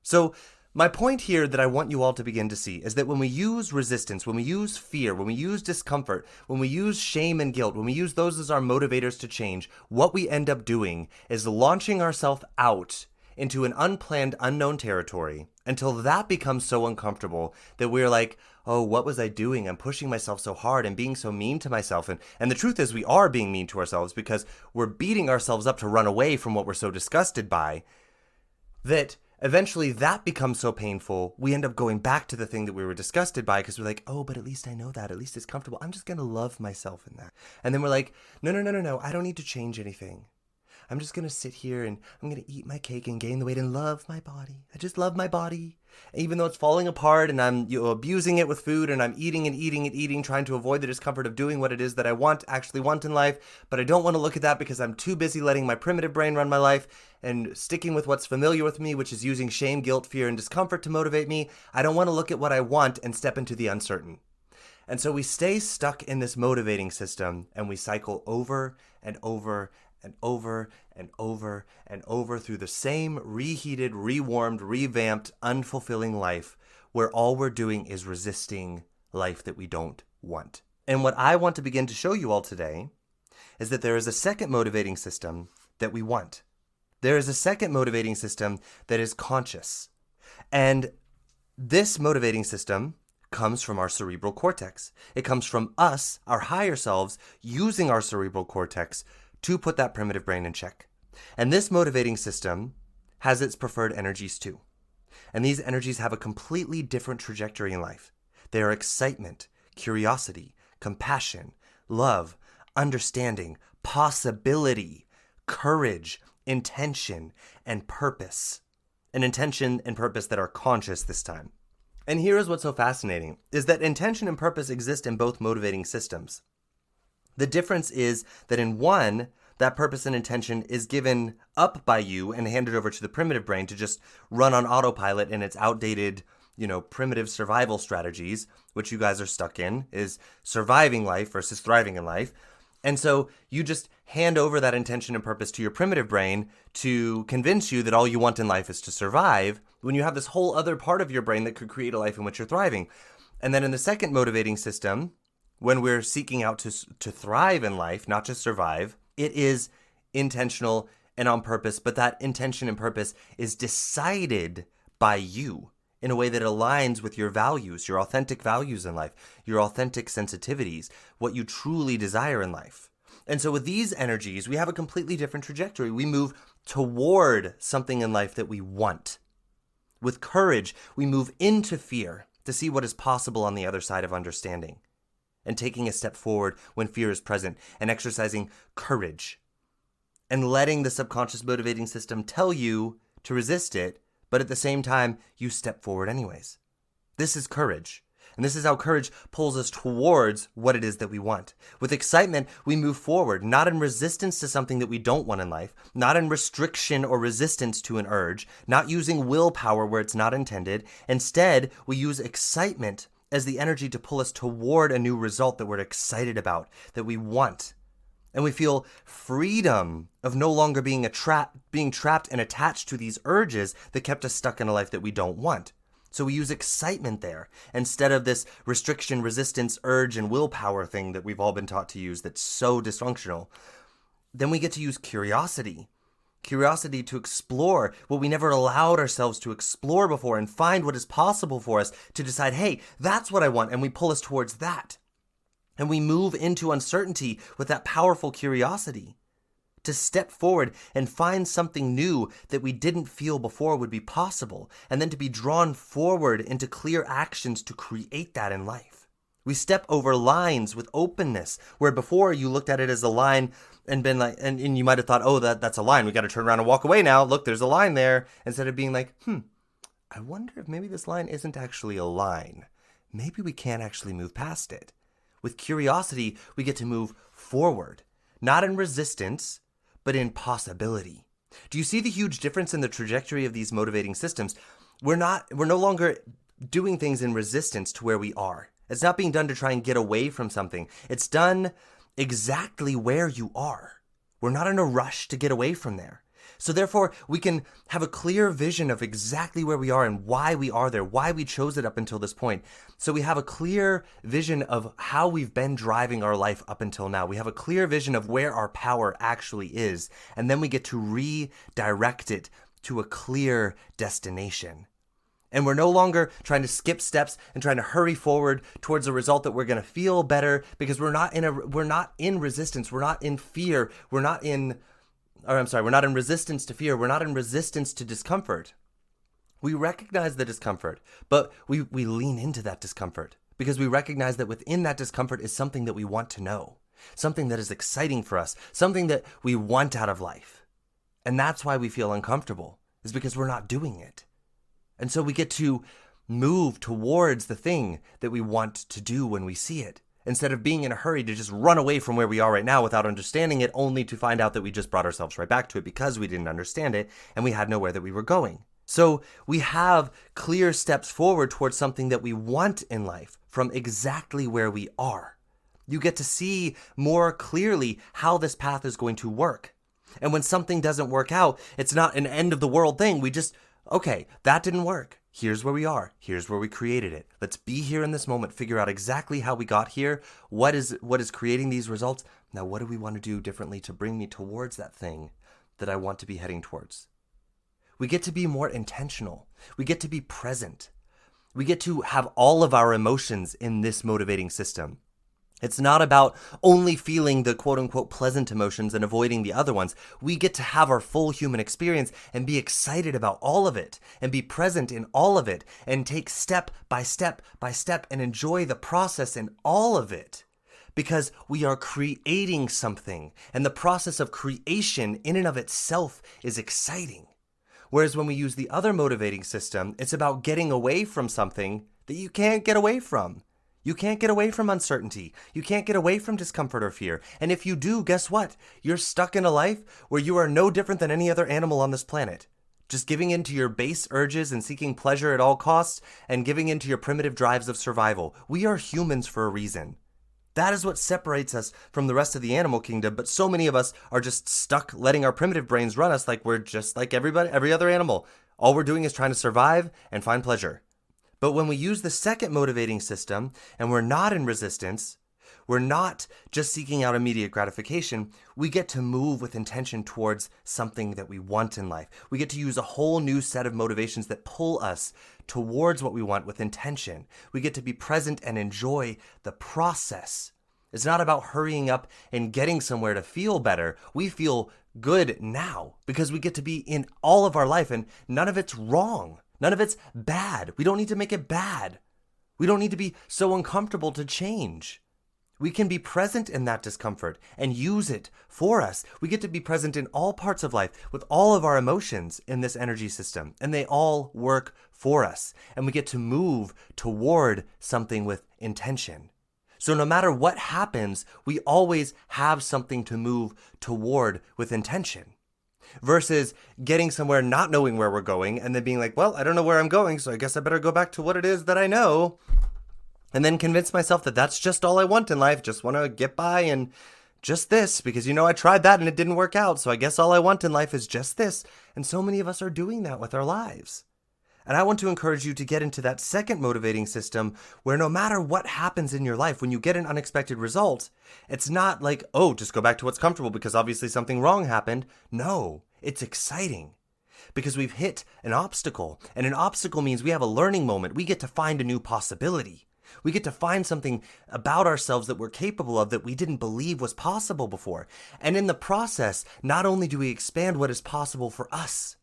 So my point here that I want you all to begin to see is that when we use resistance, when we use fear, when we use discomfort, when we use shame and guilt, when we use those as our motivators to change, what we end up doing is launching ourselves out into an unplanned, unknown territory until that becomes so uncomfortable that we're like, oh, what was I doing? I'm pushing myself so hard and being so mean to myself. And the truth is we are being mean to ourselves because we're beating ourselves up to run away from what we're so disgusted by that eventually that becomes so painful, we end up going back to the thing that we were disgusted by because we're like, oh, but at least I know that. At least it's comfortable. I'm just going to love myself in that. And then we're like, no. I don't need to change anything. I'm just going to sit here and I'm going to eat my cake and gain the weight and love my body. I just love my body. Even though it's falling apart and I'm abusing it with food and I'm eating and eating and eating, trying to avoid the discomfort of doing what it is that I actually want in life. But I don't want to look at that because I'm too busy letting my primitive brain run my life and sticking with what's familiar with me, which is using shame, guilt, fear, and discomfort to motivate me. I don't want to look at what I want and step into the uncertain. And so we stay stuck in this motivating system and we cycle over and over and over and over and over through the same reheated, rewarmed, revamped, unfulfilling life where all we're doing is resisting life that we don't want. And what I want to begin to show you all today is that there is a second motivating system that we want. There is a second motivating system that is conscious. And this motivating system comes from our cerebral cortex. It comes from us, our higher selves, using our cerebral cortex to put that primitive brain in check. And this motivating system has its preferred energies too. And these energies have a completely different trajectory in life. They are excitement, curiosity, compassion, love, understanding, possibility, courage, intention, and purpose. an intention and purpose that are conscious this time. And here is what's so fascinating, is that intention and purpose exist in both motivating systems. The difference is that in one, that purpose and intention is given up by you and handed over to the primitive brain to just run on autopilot in its outdated, primitive survival strategies, which you guys are stuck in, is surviving life versus thriving in life. And so you just hand over that intention and purpose to your primitive brain to convince you that all you want in life is to survive, when you have this whole other part of your brain that could create a life in which you're thriving. And then in the second motivating system, when we're seeking out to thrive in life, not just survive, it is intentional and on purpose, but that intention and purpose is decided by you in a way that aligns with your values, your authentic values in life, your authentic sensitivities, what you truly desire in life. And so with these energies, we have a completely different trajectory. We move toward something in life that we want. With courage, we move into fear to see what is possible on the other side of understanding, and taking a step forward when fear is present, and exercising courage, and letting the subconscious motivating system tell you to resist it, but at the same time, you step forward anyways. This is courage. And this is how courage pulls us towards what it is that we want. With excitement, we move forward, not in resistance to something that we don't want in life, not in restriction or resistance to an urge, not using willpower where it's not intended. Instead, we use excitement as the energy to pull us toward a new result that we're excited about, that we want. And we feel freedom of no longer being trapped and attached to these urges that kept us stuck in a life that we don't want. So we use excitement there instead of this restriction, resistance, urge, and willpower thing that we've all been taught to use that's so dysfunctional. Then we get to use curiosity. Curiosity to explore what we never allowed ourselves to explore before and find what is possible for us to decide, hey, that's what I want, and we pull us towards that. And we move into uncertainty with that powerful curiosity to step forward and find something new that we didn't feel before would be possible, and then to be drawn forward into clear actions to create that in life. We step over lines with openness, where before you looked at it as a line and been like, and you might have thought, oh, that's a line. We got to turn around and walk away now. Look, there's a line there. Instead of being like, I wonder if maybe this line isn't actually a line. Maybe we can't actually move past it. With curiosity, we get to move forward, not in resistance, but in possibility. Do you see the huge difference in the trajectory of these motivating systems? We're no longer doing things in resistance to where we are. It's not being done to try and get away from something. It's done exactly where you are. We're not in a rush to get away from there. So therefore, we can have a clear vision of exactly where we are and why we are there, why we chose it up until this point. So we have a clear vision of how we've been driving our life up until now. We have a clear vision of where our power actually is. And then we get to redirect it to a clear destination. And we're no longer trying to skip steps and trying to hurry forward towards a result that we're going to feel better, because we're not in resistance. We're not in fear. We're not in resistance to fear. We're not in resistance to discomfort. We recognize the discomfort, but we lean into that discomfort because we recognize that within that discomfort is something that we want to know, something that is exciting for us, something that we want out of life. And that's why we feel uncomfortable, is because we're not doing it. And so we get to move towards the thing that we want to do when we see it, instead of being in a hurry to just run away from where we are right now without understanding it, only to find out that we just brought ourselves right back to it because we didn't understand it and we had nowhere that we were going. So we have clear steps forward towards something that we want in life from exactly where we are. You get to see more clearly how this path is going to work. And when something doesn't work out, it's not an end of the world thing. We just, okay, that didn't work. Here's where we are. Here's where we created it. Let's be here in this moment, figure out exactly how we got here. What is creating these results? Now, what do we want to do differently to bring me towards that thing that I want to be heading towards? We get to be more intentional. We get to be present. We get to have all of our emotions in this motivating system. It's not about only feeling the quote-unquote pleasant emotions and avoiding the other ones. We get to have our full human experience and be excited about all of it and be present in all of it and take step by step by step and enjoy the process in all of it, because we are creating something, and the process of creation in and of itself is exciting. Whereas when we use the other motivating system, it's about getting away from something that you can't get away from. You can't get away from uncertainty. You can't get away from discomfort or fear. And if you do, guess what? You're stuck in a life where you are no different than any other animal on this planet. Just giving in to your base urges and seeking pleasure at all costs and giving in to your primitive drives of survival. We are humans for a reason. That is what separates us from the rest of the animal kingdom, but so many of us are just stuck letting our primitive brains run us like we're just like every other animal. All we're doing is trying to survive and find pleasure. But when we use the second motivating system and we're not in resistance, we're not just seeking out immediate gratification, we get to move with intention towards something that we want in life. We get to use a whole new set of motivations that pull us towards what we want with intention. We get to be present and enjoy the process. It's not about hurrying up and getting somewhere to feel better. We feel good now because we get to be in all of our life and none of it's wrong. None of it's bad. We don't need to make it bad. We don't need to be so uncomfortable to change. We can be present in that discomfort and use it for us. We get to be present in all parts of life with all of our emotions in this energy system, and they all work for us. And we get to move toward something with intention. So no matter what happens, we always have something to move toward with intention. Versus getting somewhere not knowing where we're going and then being like, well, I don't know where I'm going, so I guess I better go back to what it is that I know. And then convince myself that that's just all I want in life. Just want to get by and just this because, I tried that and it didn't work out. So I guess all I want in life is just this. And so many of us are doing that with our lives. And I want to encourage you to get into that second motivating system where no matter what happens in your life, when you get an unexpected result, it's not like, oh, just go back to what's comfortable because obviously something wrong happened. No, it's exciting because we've hit an obstacle. And an obstacle means we have a learning moment. We get to find a new possibility. We get to find something about ourselves that we're capable of that we didn't believe was possible before. And in the process, not only do we expand what is possible for us,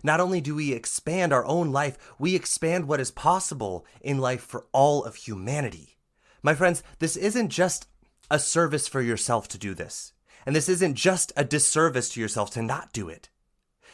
not only do we expand our own life, we expand what is possible in life for all of humanity. My friends, this isn't just a service for yourself to do this. And this isn't just a disservice to yourself to not do it.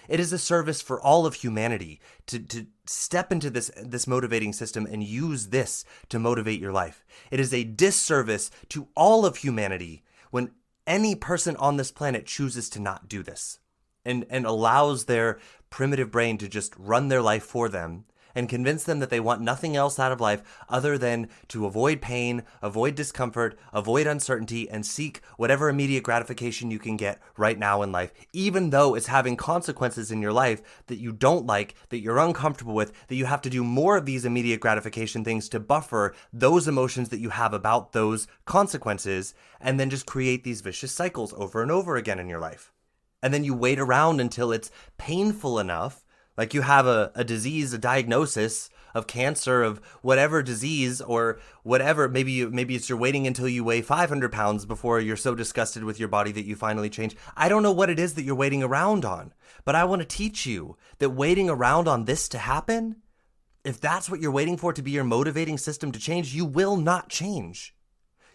It is a service for all of humanity to step into this motivating system and use this to motivate your life. It is a disservice to all of humanity when any person on this planet chooses to not do this and allows their primitive brain to just run their life for them and convince them that they want nothing else out of life other than to avoid pain, avoid discomfort, avoid uncertainty, and seek whatever immediate gratification you can get right now in life, even though it's having consequences in your life that you don't like, that you're uncomfortable with, that you have to do more of these immediate gratification things to buffer those emotions that you have about those consequences, and then just create these vicious cycles over and over again in your life. And then you wait around until it's painful enough, like you have a disease, a diagnosis of cancer, of whatever disease or whatever. Maybe it's you're waiting until you weigh 500 pounds before you're so disgusted with your body that you finally change. I don't know what it is that you're waiting around on, but I want to teach you that waiting around on this to happen, if that's what you're waiting for to be your motivating system to change, you will not change.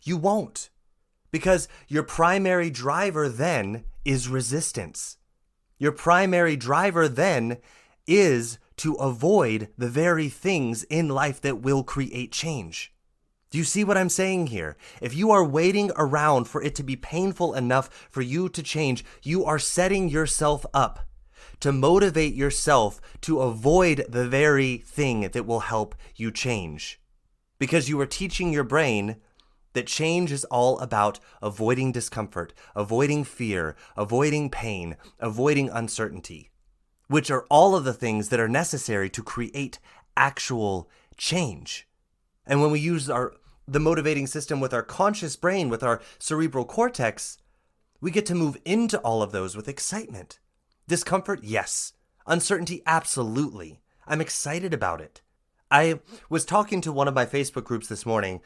You won't. Because your primary driver then is resistance. Your primary driver then is to avoid the very things in life that will create change. Do you see what I'm saying here? If you are waiting around for it to be painful enough for you to change, you are setting yourself up to motivate yourself to avoid the very thing that will help you change. Because you are teaching your brain that change is all about avoiding discomfort, avoiding fear, avoiding pain, avoiding uncertainty, which are all of the things that are necessary to create actual change. And when we use the motivating system with our conscious brain, with our cerebral cortex, we get to move into all of those with excitement. Discomfort, yes. Uncertainty, absolutely. I'm excited about it. I was talking to one of my Facebook groups this morning,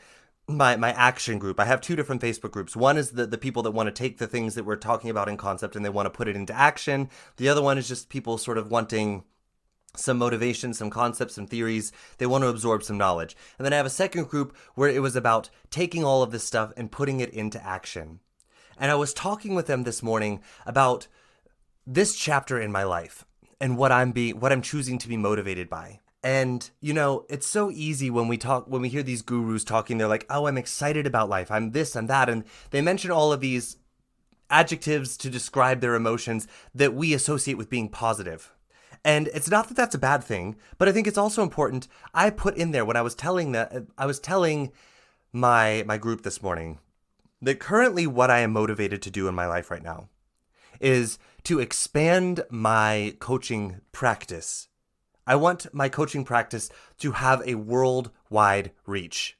my action group. I have two different Facebook groups. One is the people that want to take the things that we're talking about in concept and they want to put it into action. The other one is just people sort of wanting some motivation, some concepts, some theories. They want to absorb some knowledge. And then I have a second group where it was about taking all of this stuff and putting it into action. And I was talking with them this morning about this chapter in my life. and what I'm choosing to be motivated by. And, it's so easy when we hear these gurus talking, they're like, oh, I'm excited about life. I'm this, I'm that. And they mention all of these adjectives to describe their emotions that we associate with being positive. And it's not that that's a bad thing, but I think it's also important. I put in there when I was telling my group this morning that currently what I am motivated to do in my life right now is to expand my coaching practice. I want my coaching practice to have a worldwide reach.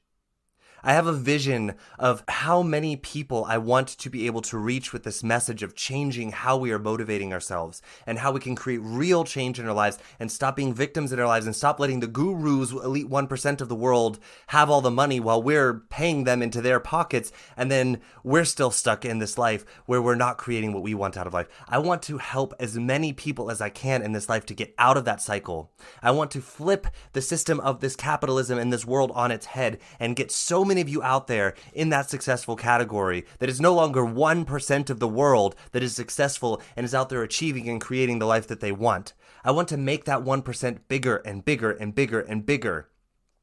I have a vision of how many people I want to be able to reach with this message of changing how we are motivating ourselves and how we can create real change in our lives and stop being victims in our lives and stop letting the gurus, elite 1% of the world, have all the money while we're paying them into their pockets, and then we're still stuck in this life where we're not creating what we want out of life. I want to help as many people as I can in this life to get out of that cycle. I want to flip the system of this capitalism in this world on its head and get so many of you out there in that successful category that is no longer 1% of the world that is successful and is out there achieving and creating the life that they want. I want to make that 1% bigger and bigger and bigger and bigger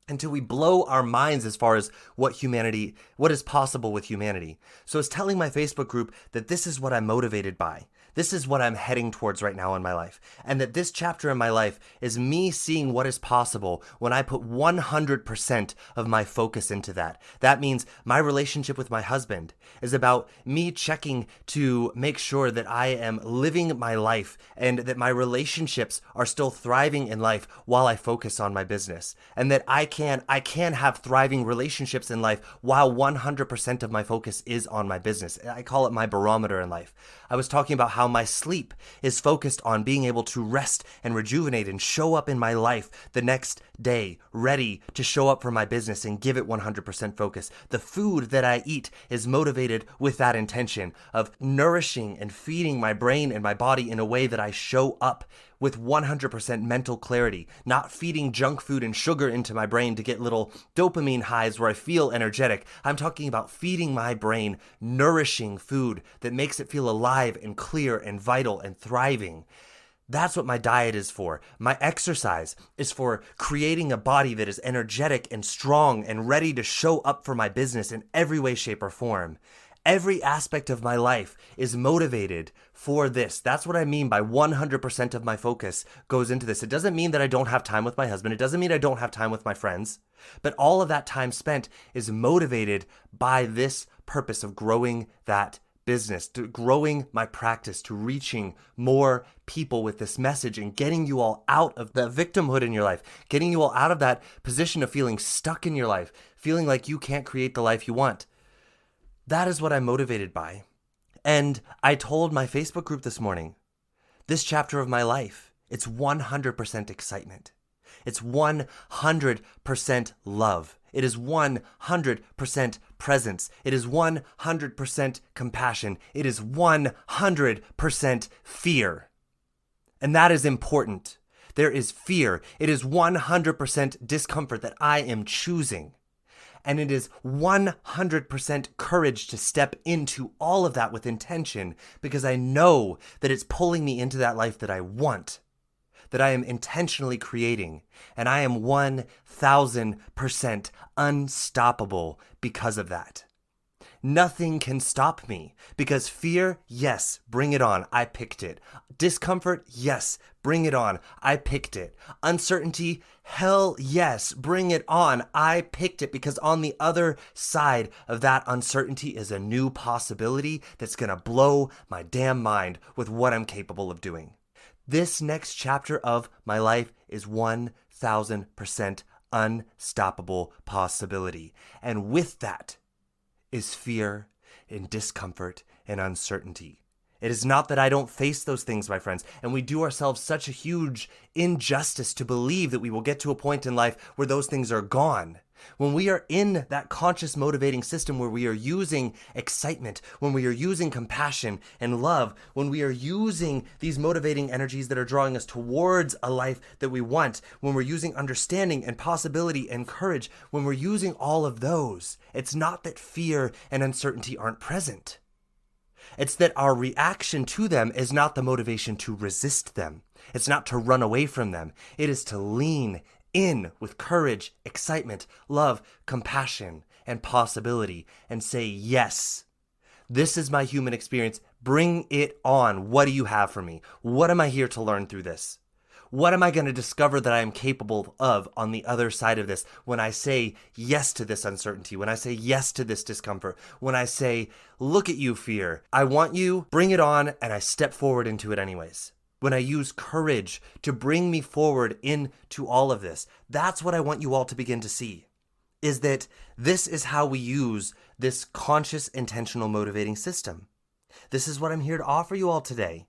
until we blow our minds as far as what is possible with humanity. So I was telling my Facebook group that this is what I'm motivated by. This is what I'm heading towards right now in my life. And that this chapter in my life is me seeing what is possible when I put 100% of my focus into that. That means my relationship with my husband is about me checking to make sure that I am living my life and that my relationships are still thriving in life while I focus on my business. And that I can have thriving relationships in life while 100% of my focus is on my business. I call it my barometer in life. I was talking about how my sleep is focused on being able to rest and rejuvenate and show up in my life the next day, ready to show up for my business and give it 100% focus. The food that I eat is motivated with that intention of nourishing and feeding my brain and my body in a way that I show up with 100% mental clarity, not feeding junk food and sugar into my brain to get little dopamine highs where I feel energetic. I'm talking about feeding my brain nourishing food that makes it feel alive and clear and vital and thriving. That's what my diet is for. My exercise is for creating a body that is energetic and strong and ready to show up for my business in every way, shape, or form. Every aspect of my life is motivated for this. That's what I mean by 100% of my focus goes into this. It doesn't mean that I don't have time with my husband. It doesn't mean I don't have time with my friends. But all of that time spent is motivated by this purpose of growing that business, to growing my practice, to reaching more people with this message and getting you all out of the victimhood in your life, getting you all out of that position of feeling stuck in your life, feeling like you can't create the life you want. That is what I'm motivated by. And I told my Facebook group this morning, this chapter of my life, it's 100% excitement. It's 100% love. It is 100% presence. It is 100% compassion. It is 100% fear. And that is important. There is fear. It is 100% discomfort that I am choosing. And it is 100% courage to step into all of that with intention because I know that it's pulling me into that life that I want, that I am intentionally creating. And I am 1,000% unstoppable because of that. Nothing can stop me because fear, yes, bring it on. I picked it. Discomfort, yes, bring it on. I picked it. Uncertainty, hell yes, bring it on. I picked it because on the other side of that uncertainty is a new possibility that's going to blow my damn mind with what I'm capable of doing. This next chapter of my life is 1,000% unstoppable possibility. And with that is fear and discomfort and uncertainty. It is not that I don't face those things, my friends, and we do ourselves such a huge injustice to believe that we will get to a point in life where those things are gone. When we are in that conscious motivating system where we are using excitement, when we are using compassion and love, when we are using these motivating energies that are drawing us towards a life that we want, when we're using understanding and possibility and courage, when we're using all of those, it's not that fear and uncertainty aren't present. It's that our reaction to them is not the motivation to resist them. It's not to run away from them. It is to lean in with courage, excitement, love, compassion, and possibility and say, yes, this is my human experience. Bring it on. What do you have for me? What am I here to learn through this? What am I going to discover that I am capable of on the other side of this when I say yes to this uncertainty, when I say yes to this discomfort, when I say, look at you, fear. I want you, bring it on, and I step forward into it anyways. When I use courage to bring me forward into all of this, that's what I want you all to begin to see, is that this is how we use this conscious, intentional motivating system. This is what I'm here to offer you all today.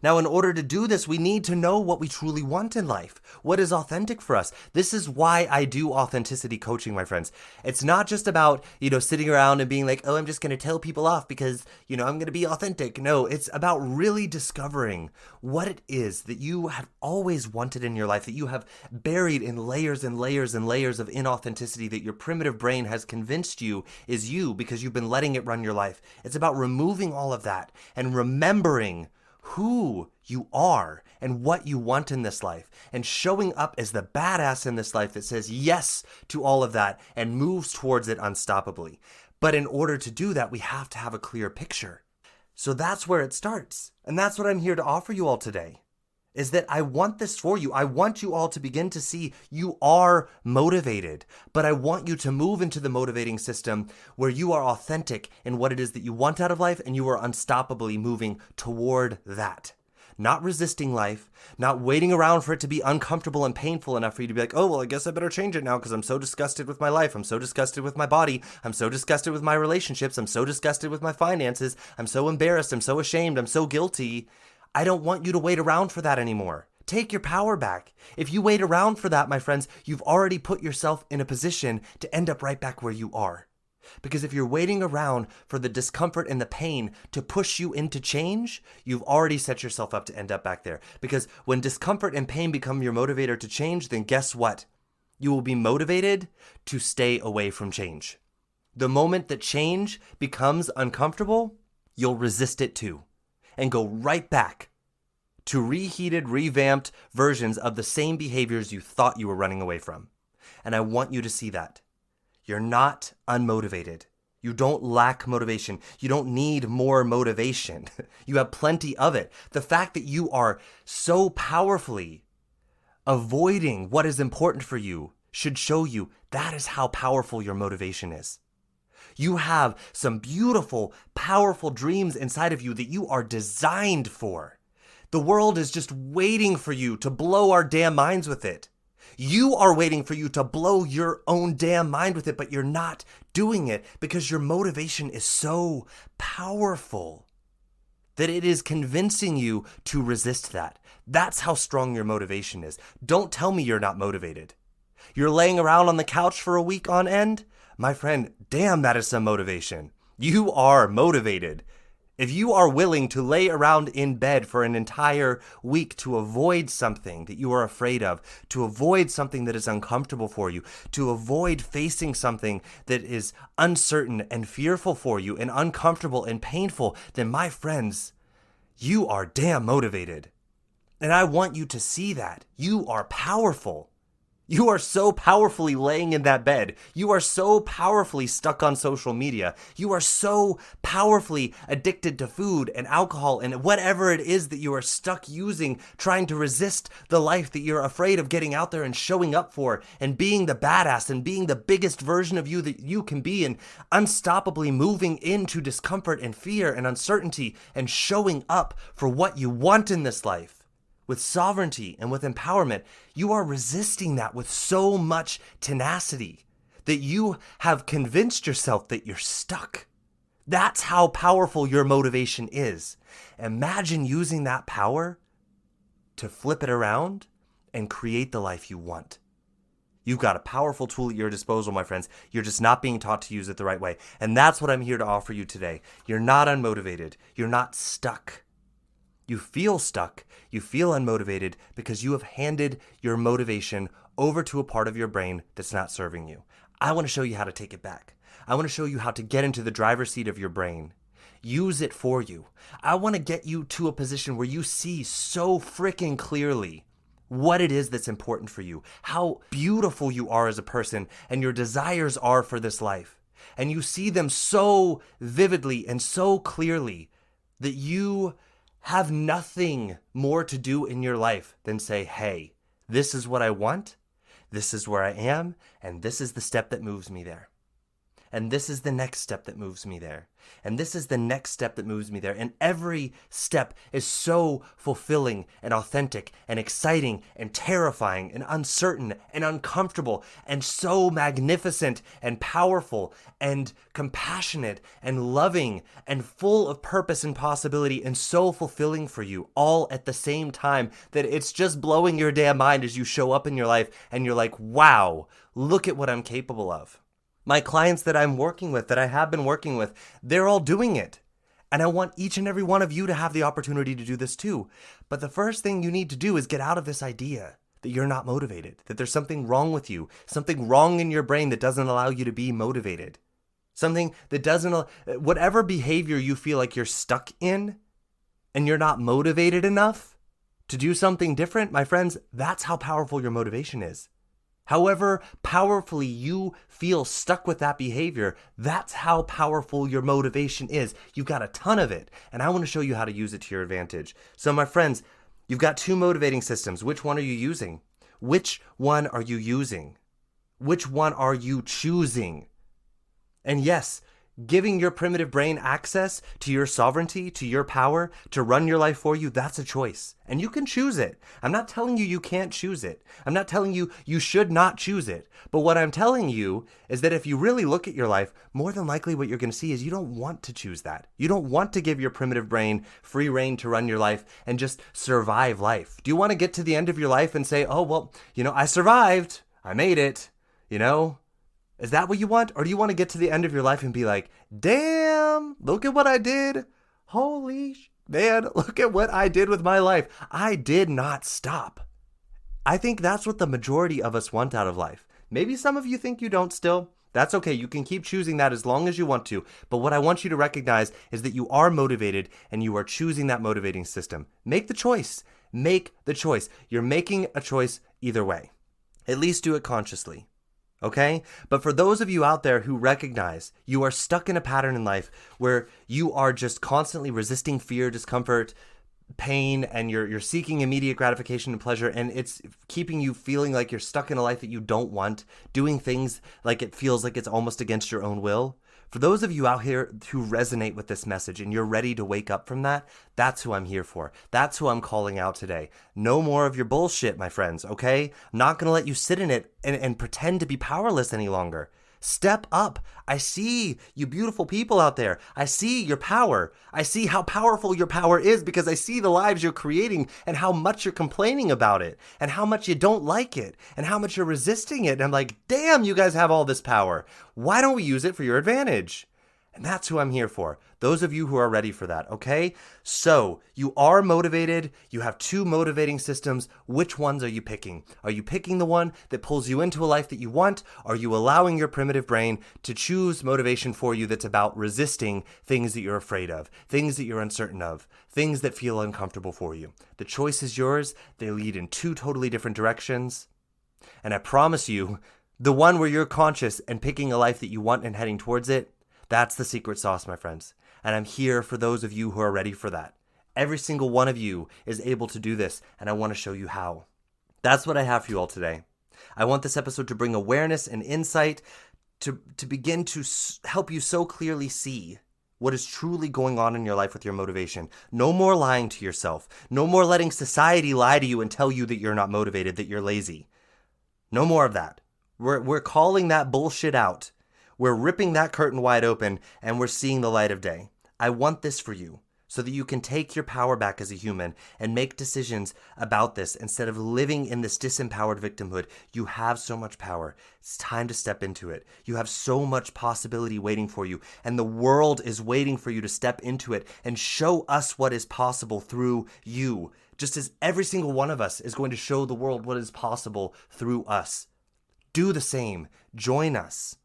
Now, in order to do this, we need to know what we truly want in life. What is authentic for us? This is why I do authenticity coaching, my friends. It's not just about, sitting around and being like, oh, I'm just going to tell people off because, I'm going to be authentic. No, it's about really discovering what it is that you have always wanted in your life, that you have buried in layers and layers and layers of inauthenticity that your primitive brain has convinced you is you because you've been letting it run your life. It's about removing all of that and remembering who you are and what you want in this life, and showing up as the badass in this life that says yes to all of that and moves towards it unstoppably. But in order to do that, we have to have a clear picture. So that's where it starts. And that's what I'm here to offer you all today, is that I want this for you. I want you all to begin to see you are motivated, but I want you to move into the motivating system where you are authentic in what it is that you want out of life, and you are unstoppably moving toward that. Not resisting life, not waiting around for it to be uncomfortable and painful enough for you to be like, oh, well, I guess I better change it now because I'm so disgusted with my life. I'm so disgusted with my body. I'm so disgusted with my relationships. I'm so disgusted with my finances. I'm so embarrassed. I'm so ashamed. I'm so guilty. I don't want you to wait around for that anymore. Take your power back. If you wait around for that, my friends, you've already put yourself in a position to end up right back where you are. Because if you're waiting around for the discomfort and the pain to push you into change, you've already set yourself up to end up back there. Because when discomfort and pain become your motivator to change, then guess what? You will be motivated to stay away from change. The moment that change becomes uncomfortable, you'll resist it too, and go right back to reheated, revamped versions of the same behaviors you thought you were running away from. And I want you to see that. You're not unmotivated. You don't lack motivation. You don't need more motivation. You have plenty of it. The fact that you are so powerfully avoiding what is important for you should show you that is how powerful your motivation is. You have some beautiful, powerful dreams inside of you that you are designed for. The world is just waiting for you to blow our damn minds with it. You are waiting for you to blow your own damn mind with it, but you're not doing it because your motivation is so powerful that it is convincing you to resist that. That's how strong your motivation is. Don't tell me you're not motivated. You're laying around on the couch for a week on end? My friend, damn, that is some motivation. You are motivated. If you are willing to lay around in bed for an entire week to avoid something that you are afraid of, to avoid something that is uncomfortable for you, to avoid facing something that is uncertain and fearful for you and uncomfortable and painful, then my friends, you are damn motivated. And I want you to see that. You are powerful. You are so powerfully laying in that bed. You are so powerfully stuck on social media. You are so powerfully addicted to food and alcohol and whatever it is that you are stuck using, trying to resist the life that you're afraid of getting out there and showing up for and being the badass and being the biggest version of you that you can be, and unstoppably moving into discomfort and fear and uncertainty and showing up for what you want in this life. With sovereignty and with empowerment, you are resisting that with so much tenacity that you have convinced yourself that you're stuck. That's how powerful your motivation is. Imagine using that power to flip it around and create the life you want. You've got a powerful tool at your disposal, my friends. You're just not being taught to use it the right way. And that's what I'm here to offer you today. You're not unmotivated. You're not stuck. You feel stuck, you feel unmotivated because you have handed your motivation over to a part of your brain that's not serving you. I want to show you how to take it back. I want to show you how to get into the driver's seat of your brain use it for you. I want to get you to a position where you see so freaking clearly what it is that's important for you, how beautiful you are as a person, and your desires are for this life. And you see them so vividly and so clearly that you have nothing more to do in your life than say, hey, this is what I want, this is where I am, and this is the step that moves me there. And this is the next step that moves me there. And this is the next step that moves me there. And every step is so fulfilling and authentic and exciting and terrifying and uncertain and uncomfortable and so magnificent and powerful and compassionate and loving and full of purpose and possibility and so fulfilling for you all at the same time that it's just blowing your damn mind as you show up in your life and you're like, wow, look at what I'm capable of. My clients that I'm working with, that I have been working with, they're all doing it. And I want each and every one of you to have the opportunity to do this too. But the first thing you need to do is get out of this idea that you're not motivated, that there's something wrong with you, something wrong in your brain that doesn't allow you to be motivated. Something that doesn't, whatever behavior you feel like you're stuck in and you're not motivated enough to do something different, my friends, that's how powerful your motivation is. However powerfully you feel stuck with that behavior, that's how powerful your motivation is. You've got a ton of it, and I want to show you how to use it to your advantage. So my friends, you've got two motivating systems. Which one are you using? Which one are you using? Which one are you choosing? And yes, giving your primitive brain access to your sovereignty, to your power, to run your life for you, that's a choice. And you can choose it. I'm not telling you you can't choose it. I'm not telling you you should not choose it. But what I'm telling you is that if you really look at your life, more than likely what you're going to see is you don't want to choose that. You don't want to give your primitive brain free rein to run your life and just survive life. Do you want to get to the end of your life and say, oh, well, I survived. I made it, Is that what you want? Or do you want to get to the end of your life and be like, damn, look at what I did. Holy man, look at what I did with my life. I did not stop. I think that's what the majority of us want out of life. Maybe some of you think you don't still. That's okay. You can keep choosing that as long as you want to. But what I want you to recognize is that you are motivated and you are choosing that motivating system. Make the choice. Make the choice. You're making a choice either way. At least do it consciously. Okay? But for those of you out there who recognize you are stuck in a pattern in life where you are just constantly resisting fear, discomfort, pain, and you're seeking immediate gratification and pleasure, and it's keeping you feeling like you're stuck in a life that you don't want, doing things like it feels like it's almost against your own will. For those of you out here who resonate with this message and you're ready to wake up from that, that's who I'm here for. That's who I'm calling out today. No more of your bullshit, my friends, okay? I'm not going to let you sit in it and pretend to be powerless any longer. Step up. I see you beautiful people out there. I see your power. I see how powerful your power is because I see the lives you're creating and how much you're complaining about it and how much you don't like it and how much you're resisting it. And I'm like, damn, you guys have all this power. Why don't we use it for your advantage? And that's who I'm here for. Those of you who are ready for that, okay? So you are motivated. You have two motivating systems. Which ones are you picking? Are you picking the one that pulls you into a life that you want? Are you allowing your primitive brain to choose motivation for you that's about resisting things that you're afraid of, things that you're uncertain of, things that feel uncomfortable for you? The choice is yours. They lead in two totally different directions. And I promise you, the one where you're conscious and picking a life that you want and heading towards it, that's the secret sauce, my friends. And I'm here for those of you who are ready for that. Every single one of you is able to do this, and I want to show you how. That's what I have for you all today. I want this episode to bring awareness and insight to begin to help you so clearly see what is truly going on in your life with your motivation. No more lying to yourself. No more letting society lie to you and tell you that you're not motivated, that you're lazy. No more of that. We're calling that bullshit out. We're ripping that curtain wide open and we're seeing the light of day. I want this for you so that you can take your power back as a human and make decisions about this instead of living in this disempowered victimhood. You have so much power. It's time to step into it. You have so much possibility waiting for you, and the world is waiting for you to step into it and show us what is possible through you, just as every single one of us is going to show the world what is possible through us. Do the same. Join us.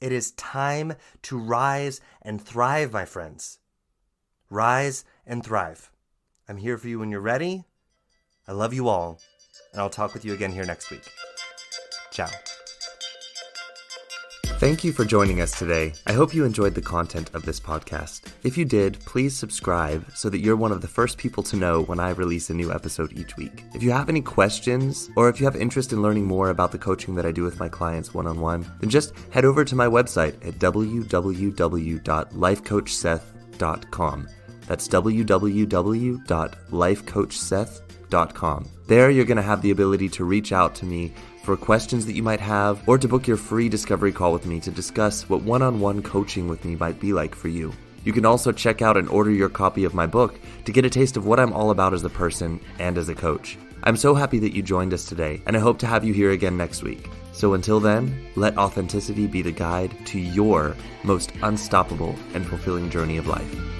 It is time to rise and thrive, my friends. rise and thrive. I'm here for you when you're ready. I love you all, and I'll talk with you again here next week. Ciao. Thank you for joining us today. I hope you enjoyed the content of this podcast. If you did, please subscribe so that you're one of the first people to know when I release a new episode each week. If you have any questions, or if you have interest in learning more about the coaching that I do with my clients one-on-one, then just head over to my website at www.lifecoachseth.com. That's www.lifecoachseth.com. There you're going to have the ability to reach out to me for questions that you might have, or to book your free discovery call with me to discuss what one-on-one coaching with me might be like for you. You can also check out and order your copy of my book to get a taste of what I'm all about as a person and as a coach. I'm so happy that you joined us today, and I hope to have you here again next week. So until then, let authenticity be the guide to your most unstoppable and fulfilling journey of life.